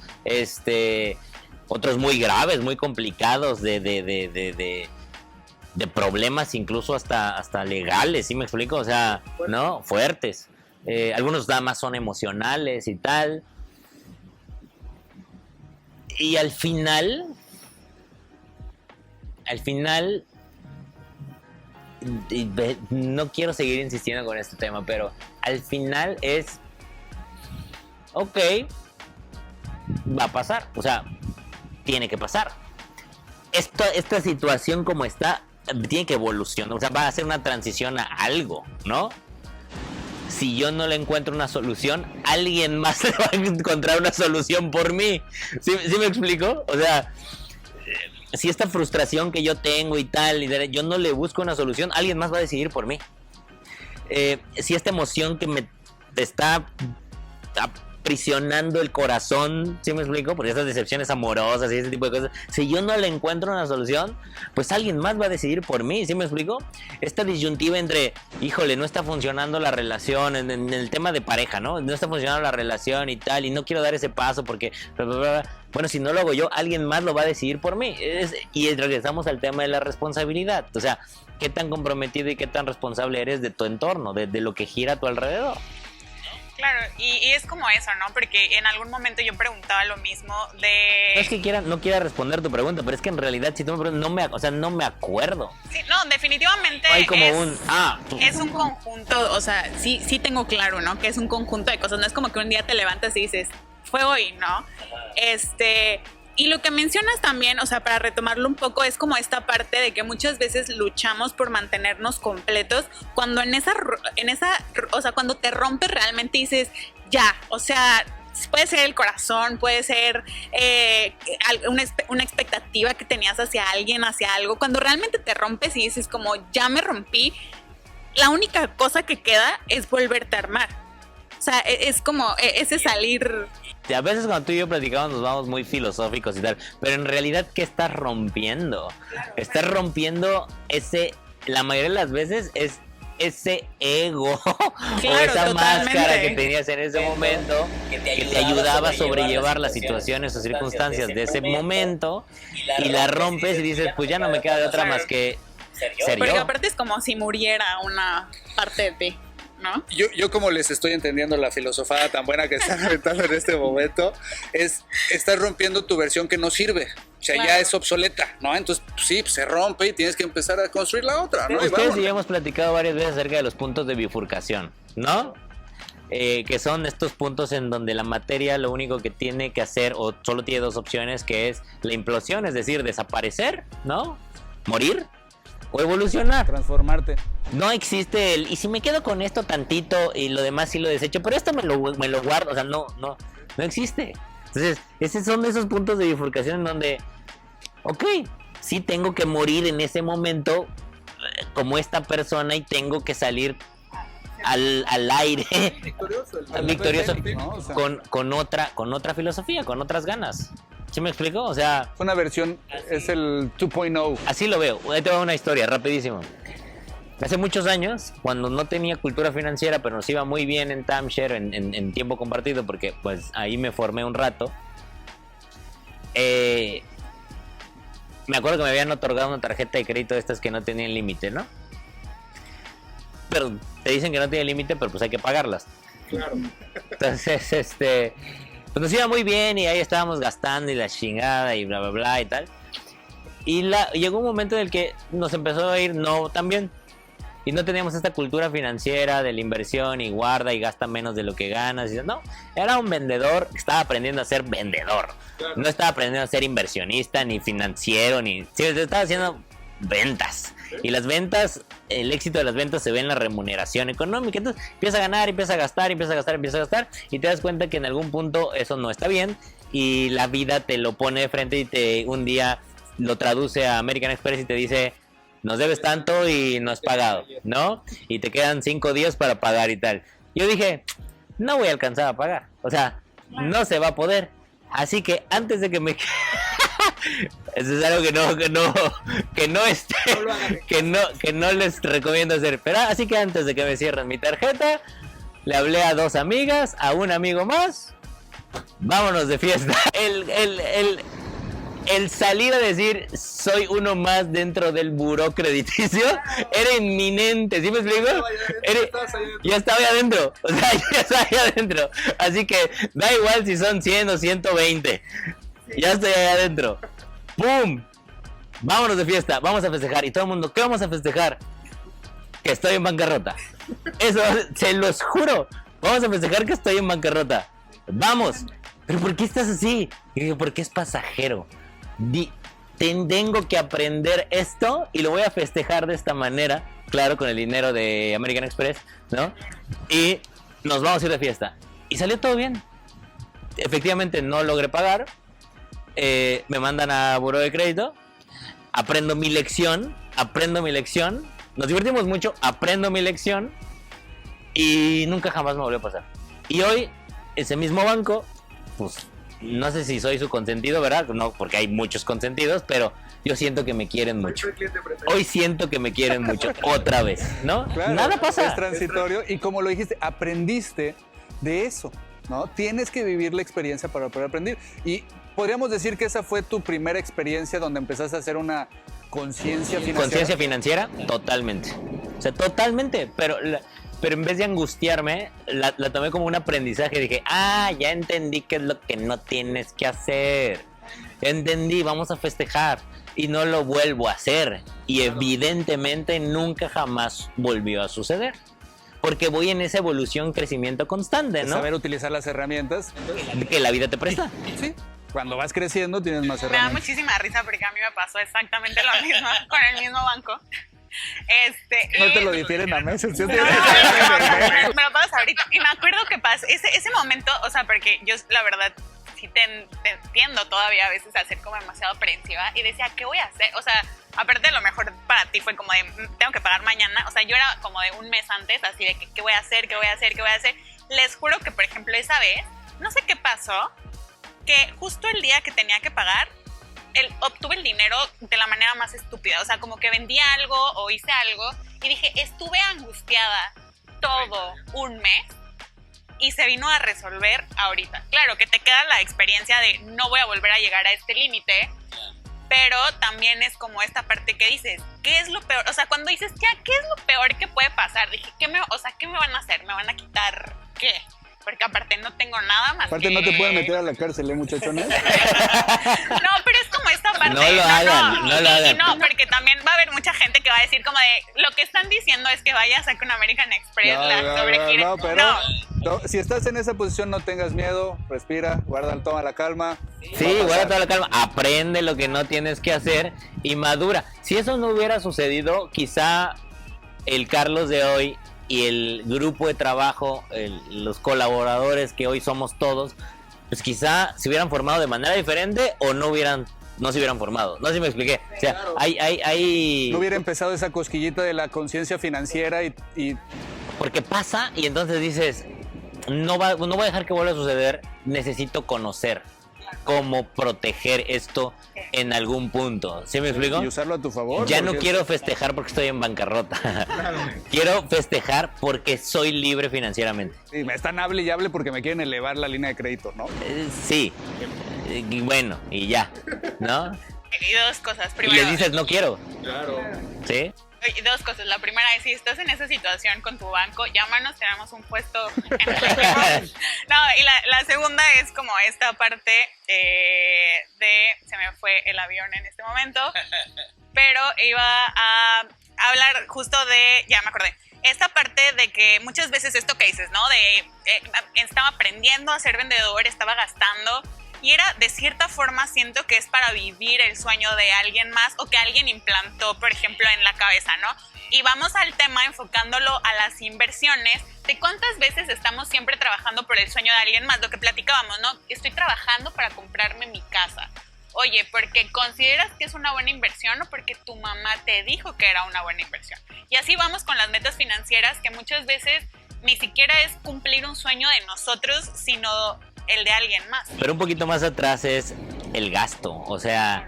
S4: otros muy graves, muy complicados de problemas incluso hasta legales, ¿sí me explico? O sea, ¿no? Fuertes. Algunos nada más son emocionales y tal. Y al final, no quiero seguir insistiendo con este tema, pero al final es, ok, va a pasar, o sea, tiene que pasar. Esta situación como está, tiene que evolucionar, o sea, va a ser una transición a algo, ¿no? Si yo no le encuentro una solución, alguien más va a encontrar una solución por mí. ¿Sí me explico? O sea, si esta frustración que yo tengo y tal, yo no le busco una solución, alguien más va a decidir por mí. Si esta emoción que me está aprisionando el corazón, ¿sí me explico? Porque estas decepciones amorosas y ese tipo de cosas, si yo no le encuentro una solución, pues alguien más va a decidir por mí, ¿sí me explico? Esta disyuntiva entre, híjole, no está funcionando la relación, en el tema de pareja, ¿no? No está funcionando la relación y tal, y no quiero dar ese paso porque... Bueno, si no lo hago yo, alguien más lo va a decidir por mí. Y regresamos al tema de la responsabilidad. O sea, ¿qué tan comprometido y qué tan responsable eres de tu entorno, de lo que gira a tu alrededor?
S1: Claro, y es como eso, ¿no? Porque en algún momento yo preguntaba lo mismo de...
S4: No es que no quiera responder tu pregunta, pero es que en realidad si tú me preguntas, no me acuerdo.
S1: Sí, no, definitivamente
S4: hay como
S1: es un conjunto, o sea, sí tengo claro, ¿no? Que es un conjunto de cosas, no es como que un día te levantas y dices, fue hoy, ¿no? Y lo que mencionas también, o sea, para retomarlo un poco, es como esta parte de que muchas veces luchamos por mantenernos completos, cuando o sea, cuando te rompes realmente dices, ya, o sea, puede ser el corazón, puede ser una expectativa que tenías hacia alguien, hacia algo, cuando realmente te rompes y dices como, ya me rompí, la única cosa que queda es volverte a armar. O sea, es como ese salir...
S4: A veces cuando tú y yo platicamos nos vamos muy filosóficos y tal, pero en realidad, ¿qué estás rompiendo? Claro, estás rompiendo la mayoría de las veces es ese ego,
S1: claro,
S4: o esa
S1: totalmente.
S4: Máscara que tenías en ese momento que te ayudaba a sobrellevar las situaciones o circunstancias de ese momento, y la rompes y dices, pues ya no me queda de otra más que ser yo.
S1: Porque aparte es como si muriera una parte de ti, ¿no?
S3: Yo como les estoy entendiendo la filosofada tan buena que están aventando en este momento, estás rompiendo tu versión que no sirve. O sea,
S1: Claro.
S3: ya es obsoleta, ¿no? Entonces, pues, sí, pues, se rompe y tienes que empezar a construir la otra, ¿no? Y
S4: Ustedes
S3: vámonos.
S4: y yo hemos platicado varias veces acerca de los puntos de bifurcación, ¿no? Que son estos puntos en donde la materia lo único que tiene que hacer, o solo tiene dos opciones, que es la implosión, es decir, desaparecer, ¿no? Morir o evolucionar.
S2: Transformarte.
S4: No existe el, y si me quedo con esto tantito y lo demás sí lo desecho, pero esto me lo guardo, o sea, no existe. Entonces, esos son esos puntos de bifurcación en donde, ok, sí tengo que morir en ese momento como esta persona y tengo que salir al aire victorioso
S2: ¿no? O sea,
S4: con otra filosofía, con otras ganas. ¿Sí me explico? O sea,
S2: una versión, es el 2.0.
S4: así lo veo. Ahí te va una historia, rapidísimo. Hace muchos años, cuando no tenía cultura financiera, pero nos iba muy bien en timeshare, en tiempo compartido, porque pues ahí me formé un rato. Me acuerdo que me habían otorgado una tarjeta de crédito de estas que no tenían límite, ¿no? Pero te dicen que no tiene límite, pero pues hay que pagarlas.
S3: Claro.
S4: Entonces, pues nos iba muy bien y ahí estábamos gastando y la chingada y bla, bla, bla y tal. Y llegó un momento en el que nos empezó a ir no tan bien. Y no teníamos esta cultura financiera de la inversión y guarda y gasta menos de lo que ganas. Y no, era un vendedor que estaba aprendiendo a ser vendedor. Claro. No estaba aprendiendo a ser inversionista, ni financiero, ni... Sí, estaba haciendo ventas. Y las ventas, el éxito de las ventas se ve en la remuneración económica. Entonces empieza a ganar, empieza a gastar, empieza a gastar, empieza a gastar. Y te das cuenta que en algún punto eso no está bien. Y la vida te lo pone de frente y un día lo traduce a American Express y te dice... Nos debes tanto y no has pagado, ¿no? Y te quedan 5 días para pagar y tal. Yo dije, no voy a alcanzar a pagar. O sea, no se va a poder. Así que antes de que me... Eso es algo que no les recomiendo hacer. Pero así que antes de que me cierren mi tarjeta, le hablé a 2 amigas, a un amigo más. Vámonos de fiesta. El salir a decir soy uno más dentro del buró crediticio era inminente, ¿sí me explico? Ya estaba ahí adentro, o sea, ya estaba ahí adentro. Así que da igual si son 100 o 120, ya estoy ahí adentro. ¡Pum! Vámonos de fiesta, vamos a festejar. Y todo el mundo, ¿qué vamos a festejar? Que estoy en bancarrota. Eso, se los juro. Vamos a festejar que estoy en bancarrota. Vamos. ¿Pero por qué estás así? Y digo, porque es pasajero. Tengo que aprender esto y lo voy a festejar de esta manera, claro, con el dinero de American Express, ¿no? Y nos vamos a ir de fiesta. Y salió todo bien. Efectivamente no logré pagar. Me mandan a buró de crédito. Aprendo mi lección. Nos divertimos mucho. Aprendo mi lección. Y nunca jamás me volvió a pasar. Y hoy, ese mismo banco, pues... No sé si soy su consentido, ¿verdad? No, porque hay muchos consentidos, pero yo siento que me quieren mucho. Hoy siento que me quieren mucho, otra vez, ¿no?
S2: Claro,
S4: nada pasa.
S2: Es transitorio y como lo dijiste, aprendiste de eso, ¿no? Tienes que vivir la experiencia para poder aprender. Y podríamos decir que esa fue tu primera experiencia donde empezaste a hacer una conciencia financiera.
S4: Conciencia financiera, totalmente. O sea, totalmente, pero en vez de angustiarme, la tomé como un aprendizaje. Dije, ya entendí qué es lo que no tienes que hacer. Entendí, vamos a festejar. Y no lo vuelvo a hacer. Y evidentemente nunca jamás volvió a suceder. Porque voy en esa evolución, crecimiento constante, ¿no?
S2: Saber utilizar las herramientas.
S4: Que la vida te presta.
S2: Sí. Cuando vas creciendo tienes más
S1: Me da
S2: herramientas.
S1: muchísima risa porque a mí me pasó exactamente lo mismo con el mismo banco.
S2: No te lo difieren a meses. ¿Sí?
S1: Me lo pagas ahorita. Y me acuerdo que pasó ese momento, o sea, porque yo la verdad sí te entiendo todavía a veces a ser como demasiado aprensiva y decía, ¿qué voy a hacer? O sea, aparte de lo mejor para ti fue como de, tengo que pagar mañana. O sea, yo era como de un mes antes, así de que, ¿qué voy a hacer? ¿Qué voy a hacer? ¿Qué voy a hacer? Les juro que, por ejemplo, esa vez, no sé qué pasó, que justo el día que tenía que pagar, obtuve el dinero de la manera más estúpida. O sea, como que vendí algo o hice algo y dije, estuve angustiada todo un mes y se vino a resolver ahorita. Claro que te queda la experiencia de no voy a volver a llegar a este límite, pero también es como esta parte que dices, ¿qué es lo peor? O sea, cuando dices, ya, ¿qué es lo peor que puede pasar? Dije, ¿qué me van a hacer? ¿Me van a quitar qué? Porque aparte no tengo nada más.
S2: Aparte no te pueden meter a la cárcel, muchachones.
S1: No, pero es como esta aparte,
S4: No lo hagan, no lo hagan.
S1: No, porque también va a haber mucha gente que va a decir como de, lo que están diciendo es que vayas a con American Express,
S2: pero si estás en esa posición no tengas miedo, respira, toma la calma.
S4: Sí, guarda toda la calma, aprende lo que no tienes que hacer y madura. Si eso no hubiera sucedido, quizá el Carlos de hoy y el grupo de trabajo, los colaboradores que hoy somos todos, pues quizá se hubieran formado de manera diferente o no se hubieran formado. No sé si me expliqué. O sea,
S2: claro.
S4: hay...
S2: No hubiera empezado esa cosquillita de la conciencia financiera y...
S4: Porque pasa y entonces dices, no voy a dejar que vuelva a suceder, necesito conocer cómo proteger esto en algún punto. ¿Sí me explico?
S2: Y usarlo a tu favor.
S4: Ya no quiero festejar porque estoy en bancarrota. Claro. Quiero festejar porque soy libre financieramente.
S2: Sí, me están hable y hable porque me quieren elevar la línea de crédito, ¿no?
S4: Sí. Y bueno, y ya, ¿no?
S1: Y dos cosas. Primero,
S4: y les dices, no quiero.
S2: Claro.
S4: ¿Sí?
S1: Y dos cosas. La primera es, si estás en esa situación con tu banco, llámanos, tenemos un puesto en el equipo. No, y la segunda es como esta parte se me fue el avión en este momento, pero iba a hablar justo ya me acordé, esta parte de que muchas veces esto que dices, ¿no? Estaba aprendiendo a ser vendedor, estaba gastando, y era, de cierta forma, siento que es para vivir el sueño de alguien más o que alguien implantó, por ejemplo, en la cabeza, ¿no? Y vamos al tema enfocándolo a las inversiones, de cuántas veces estamos siempre trabajando por el sueño de alguien más, lo que platicábamos, ¿no? Estoy trabajando para comprarme mi casa. Oye, ¿porque consideras que es una buena inversión o porque tu mamá te dijo que era una buena inversión? Y así vamos con las metas financieras, que muchas veces ni siquiera es cumplir un sueño de nosotros, sino el de alguien más.
S4: Pero un poquito más atrás es el gasto. O sea,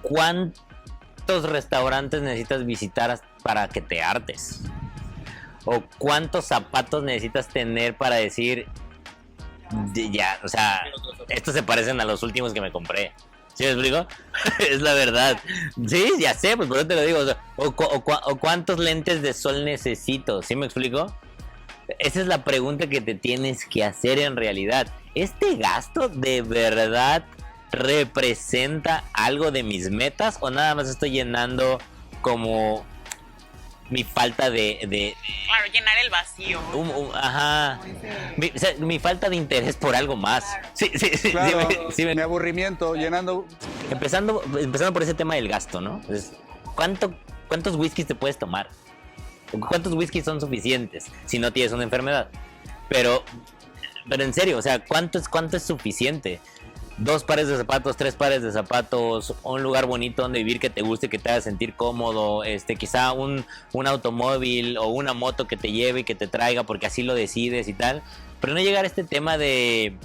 S4: ¿cuántos restaurantes necesitas visitar para que te hartes? ¿O cuántos zapatos necesitas tener para decir, ya, o sea, estos se parecen a los últimos que me compré? ¿Sí me explico? Es la verdad. Sí, ya sé, pues por eso te lo digo. O cuántos lentes de sol necesito. ¿Sí me explico? Esa es la pregunta que te tienes que hacer en realidad. ¿Este gasto de verdad representa algo de mis metas o nada más estoy llenando como mi falta de
S1: claro, llenar el vacío.
S4: Ajá. Mi falta de interés por algo más. Sí,
S2: claro, mi aburrimiento, llenando.
S4: Empezando por ese tema del gasto, ¿no? Entonces, ¿cuántos whiskies te puedes tomar? ¿Cuántos whiskies son suficientes si no tienes una enfermedad? Pero en serio, o sea, ¿cuánto es suficiente? 2 pares de zapatos, 3 pares de zapatos, un lugar bonito donde vivir que te guste, que te haga sentir cómodo, quizá un automóvil o una moto que te lleve y que te traiga porque así lo decides y tal. Pero no llegar a este tema de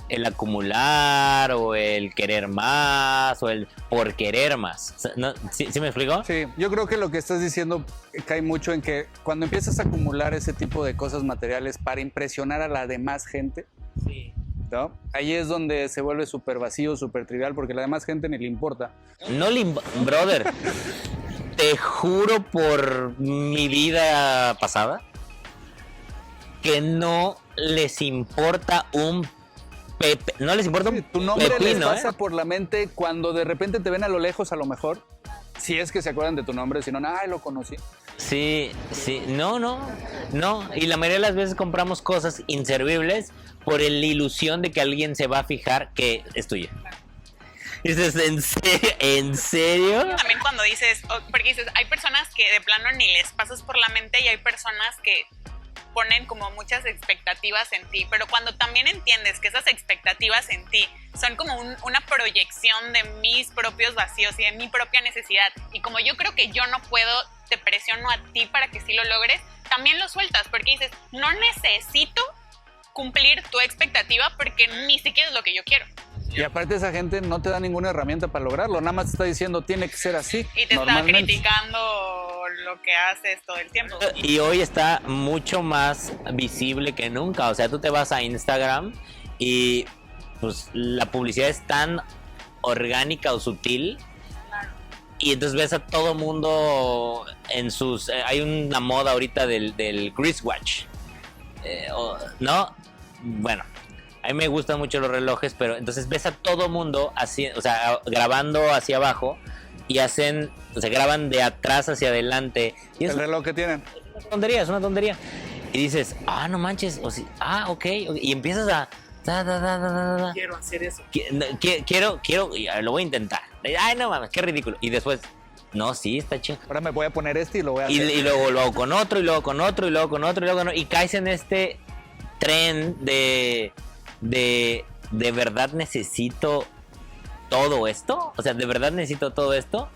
S4: el acumular o el querer más o el por querer más. ¿No? ¿Sí me explico?
S2: Sí, yo creo que lo que estás diciendo cae mucho en que cuando empiezas a acumular ese tipo de cosas materiales para impresionar a la demás gente,
S4: sí,
S2: ¿no? Ahí es donde se vuelve súper vacío, súper trivial, porque a la demás gente ni le importa.
S4: Brother, te juro por mi vida pasada que no les importa un Pepe, no les importa un
S2: tu nombre
S4: pepino,
S2: les pasa por la mente cuando de repente te ven a lo lejos, a lo mejor, si es que se acuerdan de tu nombre, si no, ay, lo conocí.
S4: Sí, no, y la mayoría de las veces compramos cosas inservibles por la ilusión de que alguien se va a fijar que es tuya. Y dices, ¿en serio?
S1: También cuando dices, porque dices, hay personas que de plano ni les pasas por la mente y hay personas que ponen como muchas expectativas en ti, pero cuando también entiendes que esas expectativas en ti son como una proyección de mis propios vacíos y de mi propia necesidad, y como yo creo que yo no puedo, te presiono a ti para que sí lo logres, también lo sueltas, porque dices, no necesito cumplir tu expectativa porque ni siquiera es lo que yo quiero.
S2: Y aparte esa gente no te da ninguna herramienta para lograrlo, nada más te está diciendo tiene que ser así.
S1: Y te está criticando lo que haces todo el tiempo.
S4: Y hoy está mucho más visible que nunca, o sea, tú te vas a Instagram y pues la publicidad es tan orgánica o sutil. Y entonces ves a todo mundo en sus... hay una moda ahorita del wristwatch, ¿no? Bueno, A mí me gustan mucho los relojes, pero entonces ves a todo mundo así, o sea, grabando hacia abajo y hacen, o sea, graban de atrás hacia adelante. Y
S2: El reloj que tienen.
S4: es una tontería. Y dices, no manches, ok, y empiezas a...
S3: Quiero hacer eso.
S4: Quiero, lo voy a intentar. Ay, no mames, qué ridículo. Y después, no, sí, está chido.
S2: Ahora me voy a poner este y lo voy a hacer.
S4: Y luego lo hago con otro, y luego con otro, y luego con otro, y luego con otro. Y caes en este tren de verdad necesito todo esto. O sea, ¿de verdad necesito todo esto?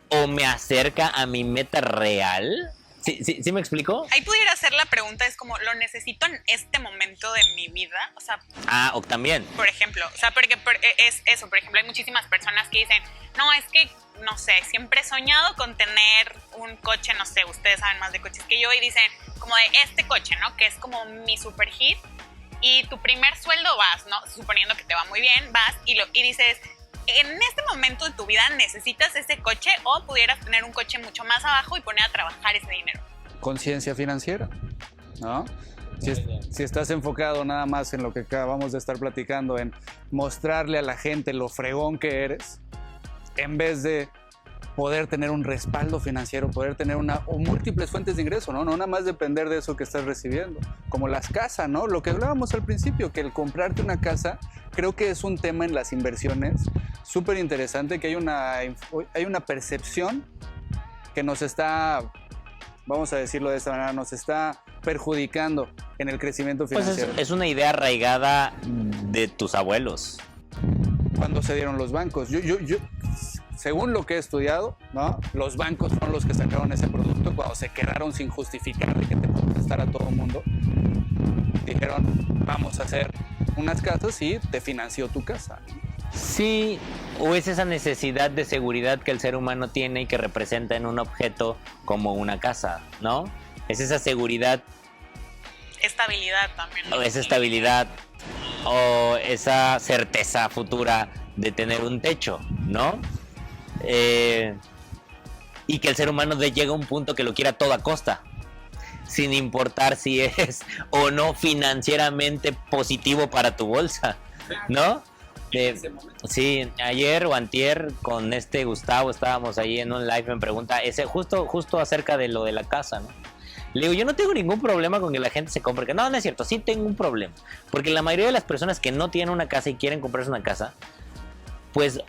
S4: ¿O me acerca a mi meta real? ¿Sí me explico?
S1: Ahí pudiera ser la pregunta, es como, ¿lo necesito en este momento de mi vida? O sea,
S4: O también.
S1: por ejemplo, o sea, porque es eso, por ejemplo, hay muchísimas personas que dicen, no, es que, no sé, siempre he soñado con tener un coche, no sé, ustedes saben más de coches que yo, y dicen, como de este coche, ¿no? Que es como mi super hit, y tu primer sueldo vas, ¿no? Suponiendo que te va muy bien, vas y dices, en este momento de tu vida necesitas ese coche o pudieras tener un coche mucho más abajo y poner a trabajar ese dinero.
S2: Conciencia financiera, ¿no? Si estás enfocado nada más en lo que acabamos de estar platicando, en mostrarle a la gente lo fregón que eres, en vez de poder tener un respaldo financiero, poder tener o múltiples fuentes de ingreso, ¿no? No nada más depender de eso que estás recibiendo. Como las casas, ¿no? Lo que hablábamos al principio, que el comprarte una casa, creo que es un tema en las inversiones súper interesante, que hay una percepción que nos está, vamos a decirlo de esta manera, nos está perjudicando en el crecimiento financiero.
S4: Pues es una idea arraigada de tus abuelos.
S2: Cuando se dieron los bancos. Yo, según lo que he estudiado, ¿no? Los bancos fueron los que sacaron ese producto cuando se quedaron sin justificar de que te puede prestar a todo el mundo. Dijeron, vamos a hacer unas casas y te financió tu casa.
S4: Sí, o es esa necesidad de seguridad que el ser humano tiene y que representa en un objeto como una casa, ¿no? Es esa seguridad.
S1: Estabilidad también, ¿no?
S4: O esa estabilidad, o esa certeza futura de tener un techo, ¿no? Y que el ser humano llega a un punto que lo quiera a toda costa, sin importar si es o no financieramente positivo para tu bolsa, ¿no? Sí, ayer o antier con Gustavo estábamos ahí en un live, me pregunta justo acerca de lo de la casa, ¿no? Le digo, yo no tengo ningún problema con que la gente se compre. No es cierto, sí tengo un problema. Porque la mayoría de las personas que no tienen una casa y quieren comprarse una casa, pues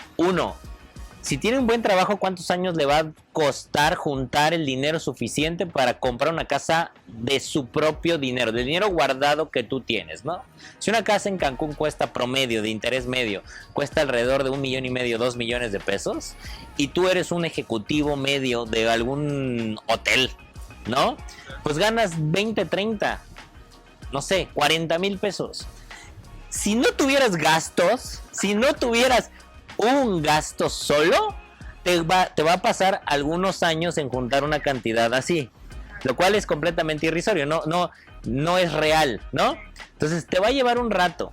S4: si tiene un buen trabajo, ¿cuántos años le va a costar juntar el dinero suficiente para comprar una casa de su propio dinero, del dinero guardado que tú tienes, ¿no? Si una casa en Cancún cuesta promedio, de interés medio, cuesta alrededor de 1,5 millones, 2 millones de pesos, y tú eres un ejecutivo medio de algún hotel, ¿no? Pues ganas 20, 30, no sé, 40 mil pesos. Si no tuvieras gastos, si no tuvieras un gasto solo, te va a pasar algunos años en juntar una cantidad así, lo cual es completamente irrisorio, no es real, ¿no? Entonces te va a llevar un rato.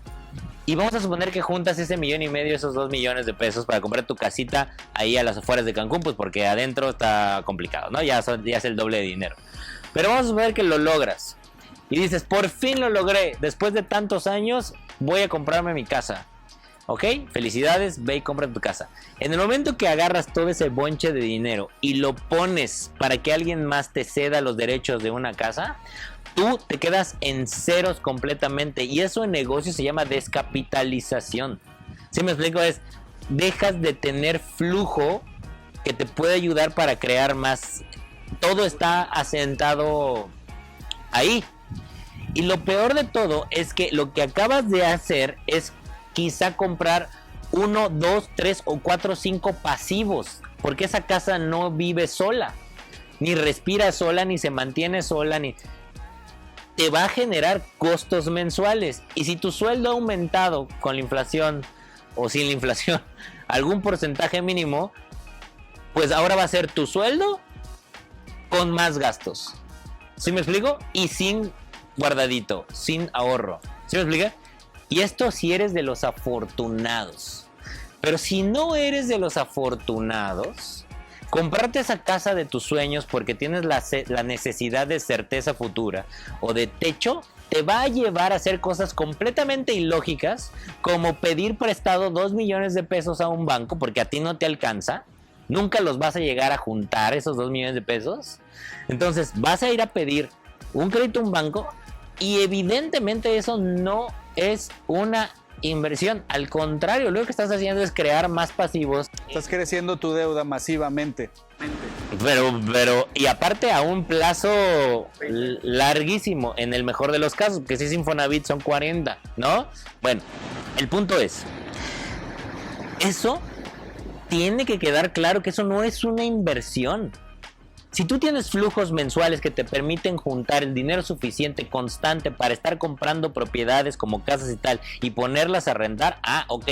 S4: Y vamos a suponer que juntas ese 1,5 millones, esos 2 millones de pesos para comprar tu casita ahí a las afueras de Cancún, pues porque adentro está complicado, ¿no? Ya es el doble de dinero. Pero vamos a suponer que lo logras. Y dices, por fin lo logré. Después de tantos años, voy a comprarme mi casa. ¿Ok? Felicidades, ve y compra tu casa. En el momento que agarras todo ese bonche de dinero y lo pones para que alguien más te ceda los derechos de una casa, tú te quedas en ceros completamente. Y eso en negocio se llama descapitalización. ¿Sí me explico? Dejas de tener flujo que te puede ayudar para crear más. Todo está asentado ahí. Y lo peor de todo es que lo que acabas de hacer es quizá comprar 1, 2, 3 o 4, 5 pasivos, porque esa casa no vive sola, ni respira sola, ni se mantiene sola, ni te va a generar costos mensuales. Y si tu sueldo ha aumentado con la inflación o sin la inflación, algún porcentaje mínimo, pues ahora va a ser tu sueldo con más gastos. ¿Sí me explico? Y sin guardadito, sin ahorro. ¿Sí me explica? Y esto si eres de los afortunados. Pero si no eres de los afortunados, comprarte esa casa de tus sueños porque tienes la necesidad de certeza futura o de techo, te va a llevar a hacer cosas completamente ilógicas, como pedir prestado 2 millones de pesos a un banco porque a ti no te alcanza. Nunca los vas a llegar a juntar, esos 2 millones de pesos. Entonces vas a ir a pedir un crédito a un banco y evidentemente eso no es una inversión. Al contrario, lo que estás haciendo es crear más pasivos.
S2: Estás creciendo tu deuda masivamente.
S4: Pero, y aparte a un plazo larguísimo, en el mejor de los casos, que si es Infonavit son 40, ¿no? Bueno, el punto es, eso tiene que quedar claro que eso no es una inversión. Si tú tienes flujos mensuales que te permiten juntar el dinero suficiente, constante, para estar comprando propiedades como casas y tal, y ponerlas a rentar, ok.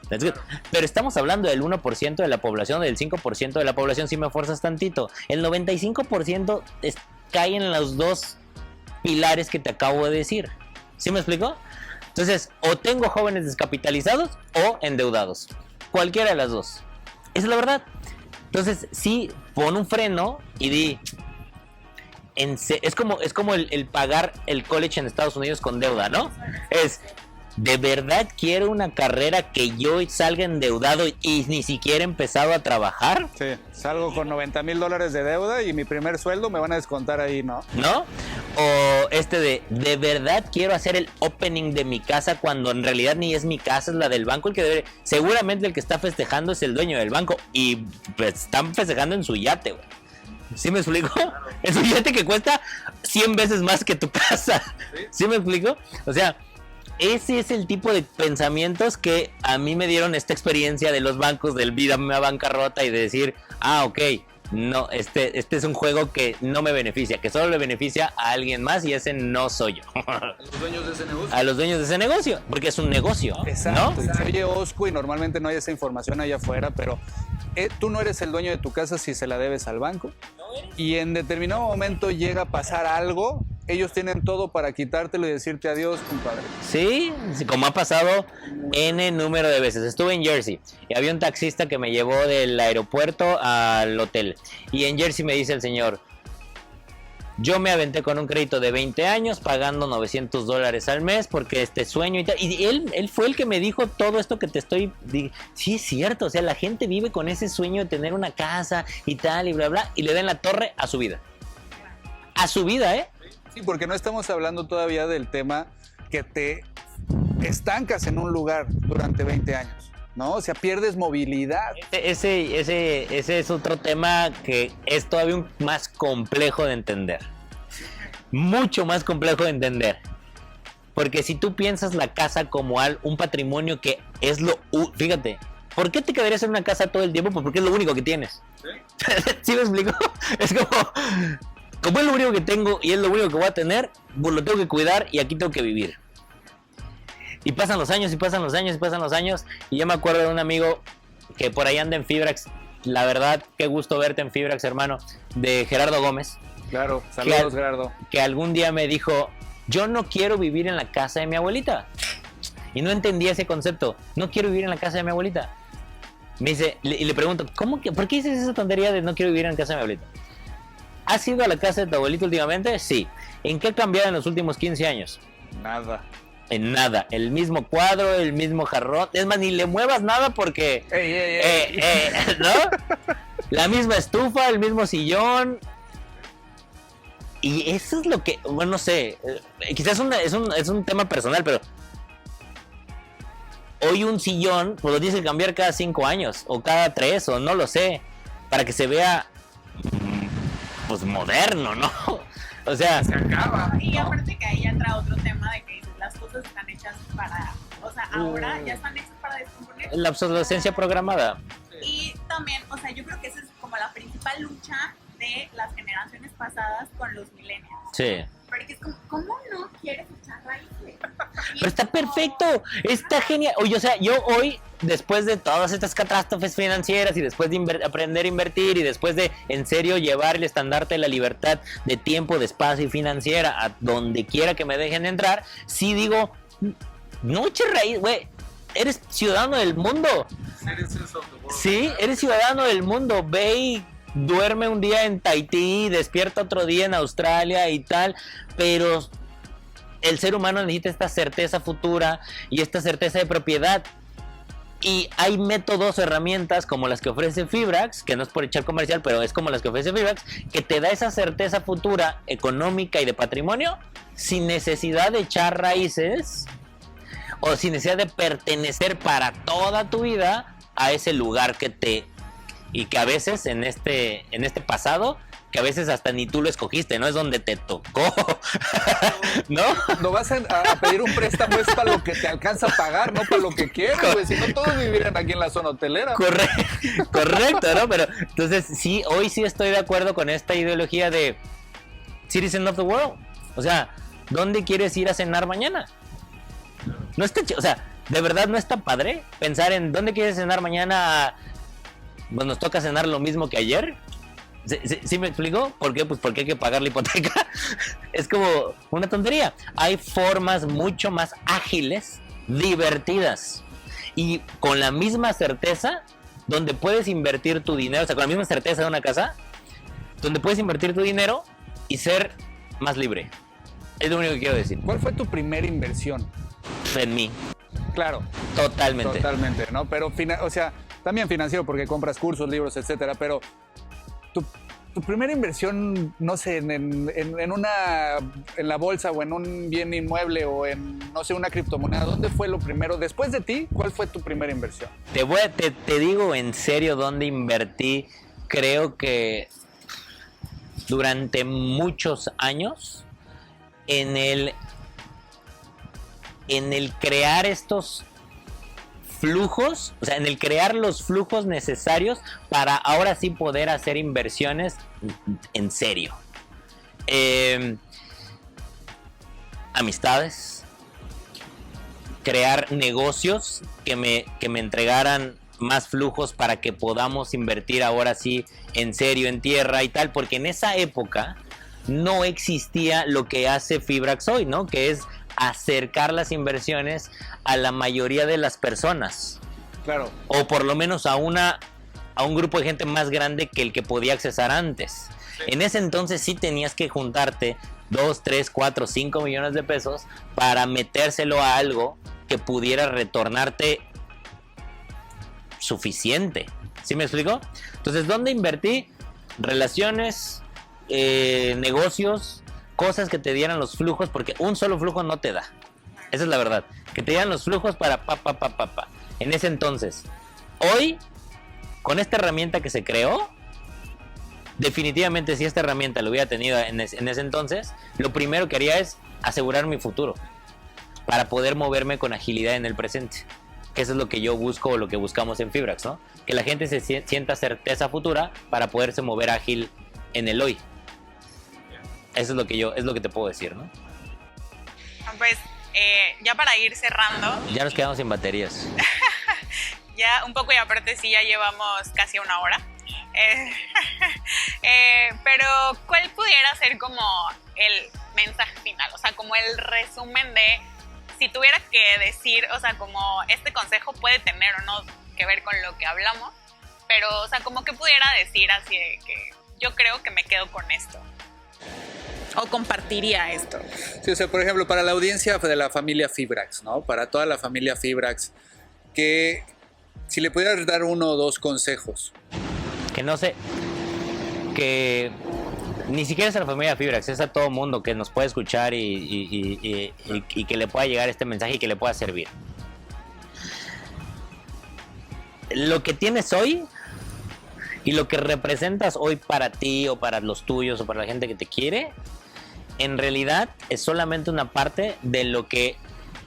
S4: That's good. Pero estamos hablando del 1% de la población, del 5% de la población, si me fuerzas tantito. El 95% cae en los dos pilares que te acabo de decir. ¿Sí me explico? Entonces, o tengo jóvenes descapitalizados o endeudados. Cualquiera de las dos. Esa es la verdad. Entonces, sí, pon un freno y di... Es como el pagar el college en Estados Unidos con deuda, ¿no? Es... ¿De verdad quiero una carrera que yo salga endeudado y ni siquiera he empezado a trabajar?
S2: Sí, salgo con $90,000 de deuda y mi primer sueldo me van a descontar ahí, ¿no?
S4: ¿No? O ¿de verdad quiero hacer el opening de mi casa cuando en realidad ni es mi casa, es la del banco? Seguramente el que está festejando es el dueño del banco y pues están festejando en su yate, güey. ¿Sí me explico? Es un yate que cuesta 100 veces más que tu casa. ¿Sí me explico? O sea... Ese es el tipo de pensamientos que a mí me dieron esta experiencia de los bancos, del vida a bancarrota y de decir, ok, no, este es un juego que no me beneficia, que solo le beneficia a alguien más y ese no soy yo.
S3: ¿A los dueños de ese negocio?
S4: A los dueños de ese negocio, porque es un negocio,
S2: exacto,
S4: ¿no?
S2: Se oye osco y normalmente no hay esa información allá afuera, pero tú no eres el dueño de tu casa si se la debes al banco. Y en determinado momento llega a pasar algo, ellos tienen todo para quitártelo y decirte adiós, compadre.
S4: Sí, como ha pasado N número de veces. Estuve en Jersey y había un taxista que me llevó del aeropuerto al hotel. Y en Jersey me dice el señor, yo me aventé con un crédito de 20 años pagando $900 al mes porque este sueño y tal. Y él fue el que me dijo todo esto que te estoy... Sí, es cierto, o sea, la gente vive con ese sueño de tener una casa y tal y bla, bla, y le dan la torre a su vida. A su vida, ¿eh?
S2: Sí, porque no estamos hablando todavía del tema que te estancas en un lugar durante 20 años, ¿no? O sea, pierdes movilidad.
S4: Ese es otro tema que es todavía más complejo de entender. Mucho más complejo de entender. Porque si tú piensas la casa como un patrimonio que es fíjate, ¿por qué te quedarías en una casa todo el tiempo? Pues porque es lo único que tienes. ¿Sí me explico? Es como es lo único que tengo y es lo único que voy a tener, pues lo tengo que cuidar y aquí tengo que vivir. Y pasan los años y pasan los años y pasan los años. Y yo me acuerdo de un amigo que por ahí anda en Fibrax. La verdad, qué gusto verte en Fibrax, hermano. De Gerardo Gómez.
S2: Claro, saludos, Gerardo.
S4: Que algún día me dijo, yo no quiero vivir en la casa de mi abuelita. Y no entendía ese concepto. No quiero vivir en la casa de mi abuelita. Me dice, y le pregunto, ¿por qué dices esa tontería de no quiero vivir en la casa de mi abuelita? ¿Has ido a la casa de tu abuelito últimamente? Sí. ¿En qué ha cambiado en los últimos 15 años?
S2: Nada.
S4: En nada. El mismo cuadro, el mismo jarrón. Es más, ni le muevas nada porque... ¿no? La misma estufa, el mismo sillón. Y eso es lo que... Bueno, no sé. Quizás es un tema personal, pero... Hoy un sillón, pues lo tienes que cambiar cada 5 años. O cada 3, o no lo sé. Para que se vea... pues moderno, ¿no? O sea,
S3: se acaba.
S1: Y aparte que ahí entra otro tema de que las cosas están hechas para, o sea, ahora ya están hechas para descomponer.
S4: La obsolescencia programada.
S1: Y también, o sea, yo creo que esa es como la principal lucha de las generaciones pasadas con los millennials.
S4: Sí.
S1: Porque es como, ¿cómo no quieres echar raíces?
S4: Pero está perfecto, está genial. Oye, o sea, yo hoy, después de todas estas catástrofes financieras y después de aprender a invertir y después de, en serio, llevar el estandarte de la libertad de tiempo, de espacio y financiera a donde quiera que me dejen entrar, sí digo, no eches raíz, güey, eres ciudadano del mundo. Sí, eres ciudadano del mundo, ve y duerme un día en Tahití, despierta otro día en Australia y tal, pero el ser humano necesita esta certeza futura y esta certeza de propiedad. Y hay métodos o herramientas como las que ofrece Fibrax, que no es por echar comercial, pero es como las que ofrece Fibrax, que te da esa certeza futura económica y de patrimonio sin necesidad de echar raíces o sin necesidad de pertenecer para toda tu vida a ese lugar y que a veces en este pasado, que a veces hasta ni tú lo escogiste, no es donde te tocó, ¿no?
S2: No vas a pedir un préstamo, es para lo que te alcanza a pagar, no para lo que quieres, güey. Si no, todos vivirían aquí en la zona hotelera.
S4: Correcto, ¿no? Pero entonces sí, hoy sí estoy de acuerdo con esta ideología de Citizen of the World. O sea, ¿dónde quieres ir a cenar mañana? No está, o sea, de verdad no está padre pensar en dónde quieres cenar mañana. Pues nos toca cenar lo mismo que ayer. ¿Sí me explico? ¿Por qué? Pues porque hay que pagar la hipoteca. Es como una tontería. Hay formas mucho más ágiles, divertidas y con la misma certeza donde puedes invertir tu dinero, o sea, con la misma certeza de una casa, donde puedes invertir tu dinero y ser más libre. Es lo único que quiero decir.
S2: ¿Cuál fue tu primera inversión?
S4: En mí.
S2: Claro.
S4: Totalmente,
S2: ¿no? Pero, o sea, también financiero porque compras cursos, libros, etcétera, pero tu primera inversión, no sé, en la bolsa o en un bien inmueble o en, no sé, una criptomoneda, ¿dónde fue lo primero? Después de ti, ¿cuál fue tu primera inversión?
S4: Te digo en serio dónde invertí. Creo que durante muchos años en el crear estos flujos, o sea, en el crear los flujos necesarios para ahora sí poder hacer inversiones en serio. Amistades, crear negocios que me entregaran más flujos para que podamos invertir ahora sí en serio, en tierra y tal, porque en esa época no existía lo que hace Fibrax hoy, ¿no? Que es acercar las inversiones a la mayoría de las personas.
S2: Claro.
S4: O por lo menos a un grupo de gente más grande que el que podía accesar antes. Sí. En ese entonces sí tenías que juntarte 2, 3, 4, 5 millones de pesos para metérselo a algo que pudiera retornarte suficiente. ¿Sí me explico? Entonces, ¿dónde invertí? Relaciones, negocios, cosas que te dieran los flujos, porque un solo flujo no te da. Esa es la verdad. Que te dieran los flujos para en ese entonces. Hoy, con esta herramienta que se creó, definitivamente si esta herramienta lo hubiera tenido en ese entonces, lo primero que haría es asegurar mi futuro para poder moverme con agilidad en el presente. Que eso es lo que yo busco o lo que buscamos en Fibrax, ¿no? Que la gente se sienta certeza futura para poderse mover ágil en el hoy. Eso es lo que te puedo decir, ¿no?
S1: Pues ya para ir cerrando.
S4: Ya nos quedamos sin baterías.
S1: Ya un poco, y aparte sí, ya llevamos casi una hora. Pero ¿cuál pudiera ser como el mensaje final? O sea, como el resumen de, si tuviera que decir, o sea, como este consejo puede tener o no que ver con lo que hablamos, pero, o sea, como que pudiera decir así de que yo creo que me quedo con esto. O compartiría esto.
S3: Sí, o sea, por ejemplo, para la audiencia de la familia Fibrax, ¿no? Para toda la familia Fibrax, que si le pudieras dar 1 o 2 consejos.
S4: Que no sé, que ni siquiera es a la familia Fibrax, es a todo mundo que nos puede escuchar y que le pueda llegar este mensaje y que le pueda servir. Lo que tienes hoy y lo que representas hoy para ti o para los tuyos o para la gente que te quiere, en realidad es solamente una parte de lo que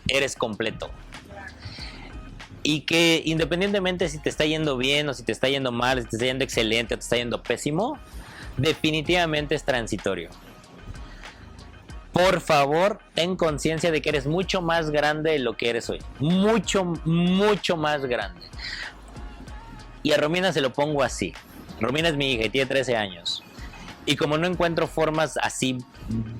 S4: eres completo. Y que independientemente si te está yendo bien o si te está yendo mal, si te está yendo excelente o te está yendo pésimo, definitivamente es transitorio. Por favor, ten conciencia de que eres mucho más grande de lo que eres hoy. Mucho, mucho más grande. Y a Romina se lo pongo así. Romina es mi hija y tiene 13 años. Y como no encuentro formas así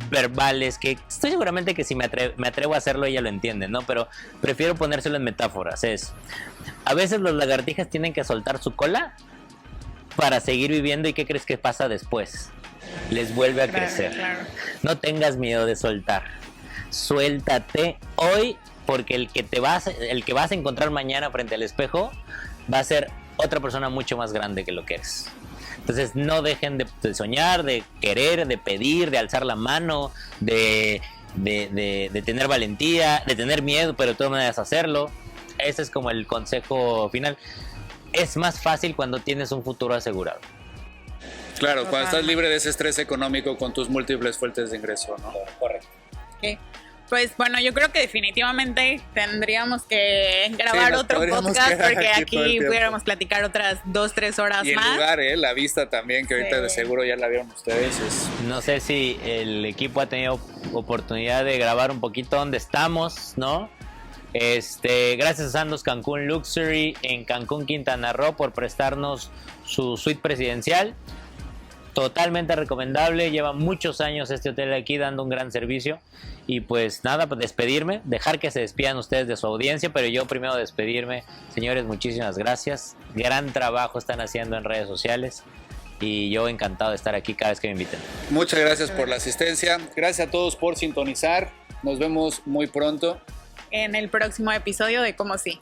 S4: verbales, que estoy seguramente que si me atrevo a hacerlo ella lo entiende, ¿no? Pero prefiero ponérselo en metáforas. A veces los lagartijas tienen que soltar su cola para seguir viviendo. ¿Y qué crees que pasa después? Les vuelve a crecer. Claro. No tengas miedo de soltar. Suéltate hoy, porque el que vas a encontrar mañana frente al espejo va a ser otra persona mucho más grande que lo que eres. Entonces no dejen de soñar, de querer, de pedir, de alzar la mano, de tener valentía, de tener miedo, pero de todas maneras hacerlo. Ese es como el consejo final. Es más fácil cuando tienes un futuro asegurado.
S3: Claro, cuando estás libre de ese estrés económico con tus múltiples fuentes de ingreso, ¿no?
S4: Correcto.
S1: Ok. Pues bueno, yo creo que definitivamente tendríamos que grabar otro podcast porque aquí pudiéramos platicar otras 2-3 horas
S3: y
S1: más.
S3: Y el lugar, la vista también, que ahorita de seguro ya la vieron ustedes.
S4: No sé si el equipo ha tenido oportunidad de grabar un poquito donde estamos, ¿no? Gracias a Sandos Cancún Luxury en Cancún, Quintana Roo, por prestarnos su suite presidencial. Totalmente recomendable, lleva muchos años este hotel aquí dando un gran servicio. Y pues nada, pues despedirme, dejar que se despidan ustedes de su audiencia, pero yo primero despedirme. Señores, muchísimas gracias. Gran trabajo están haciendo en redes sociales y yo encantado de estar aquí cada vez que me inviten.
S3: Muchas gracias por la asistencia, gracias a todos por sintonizar. Nos vemos muy pronto
S1: en el próximo episodio de Como Sí.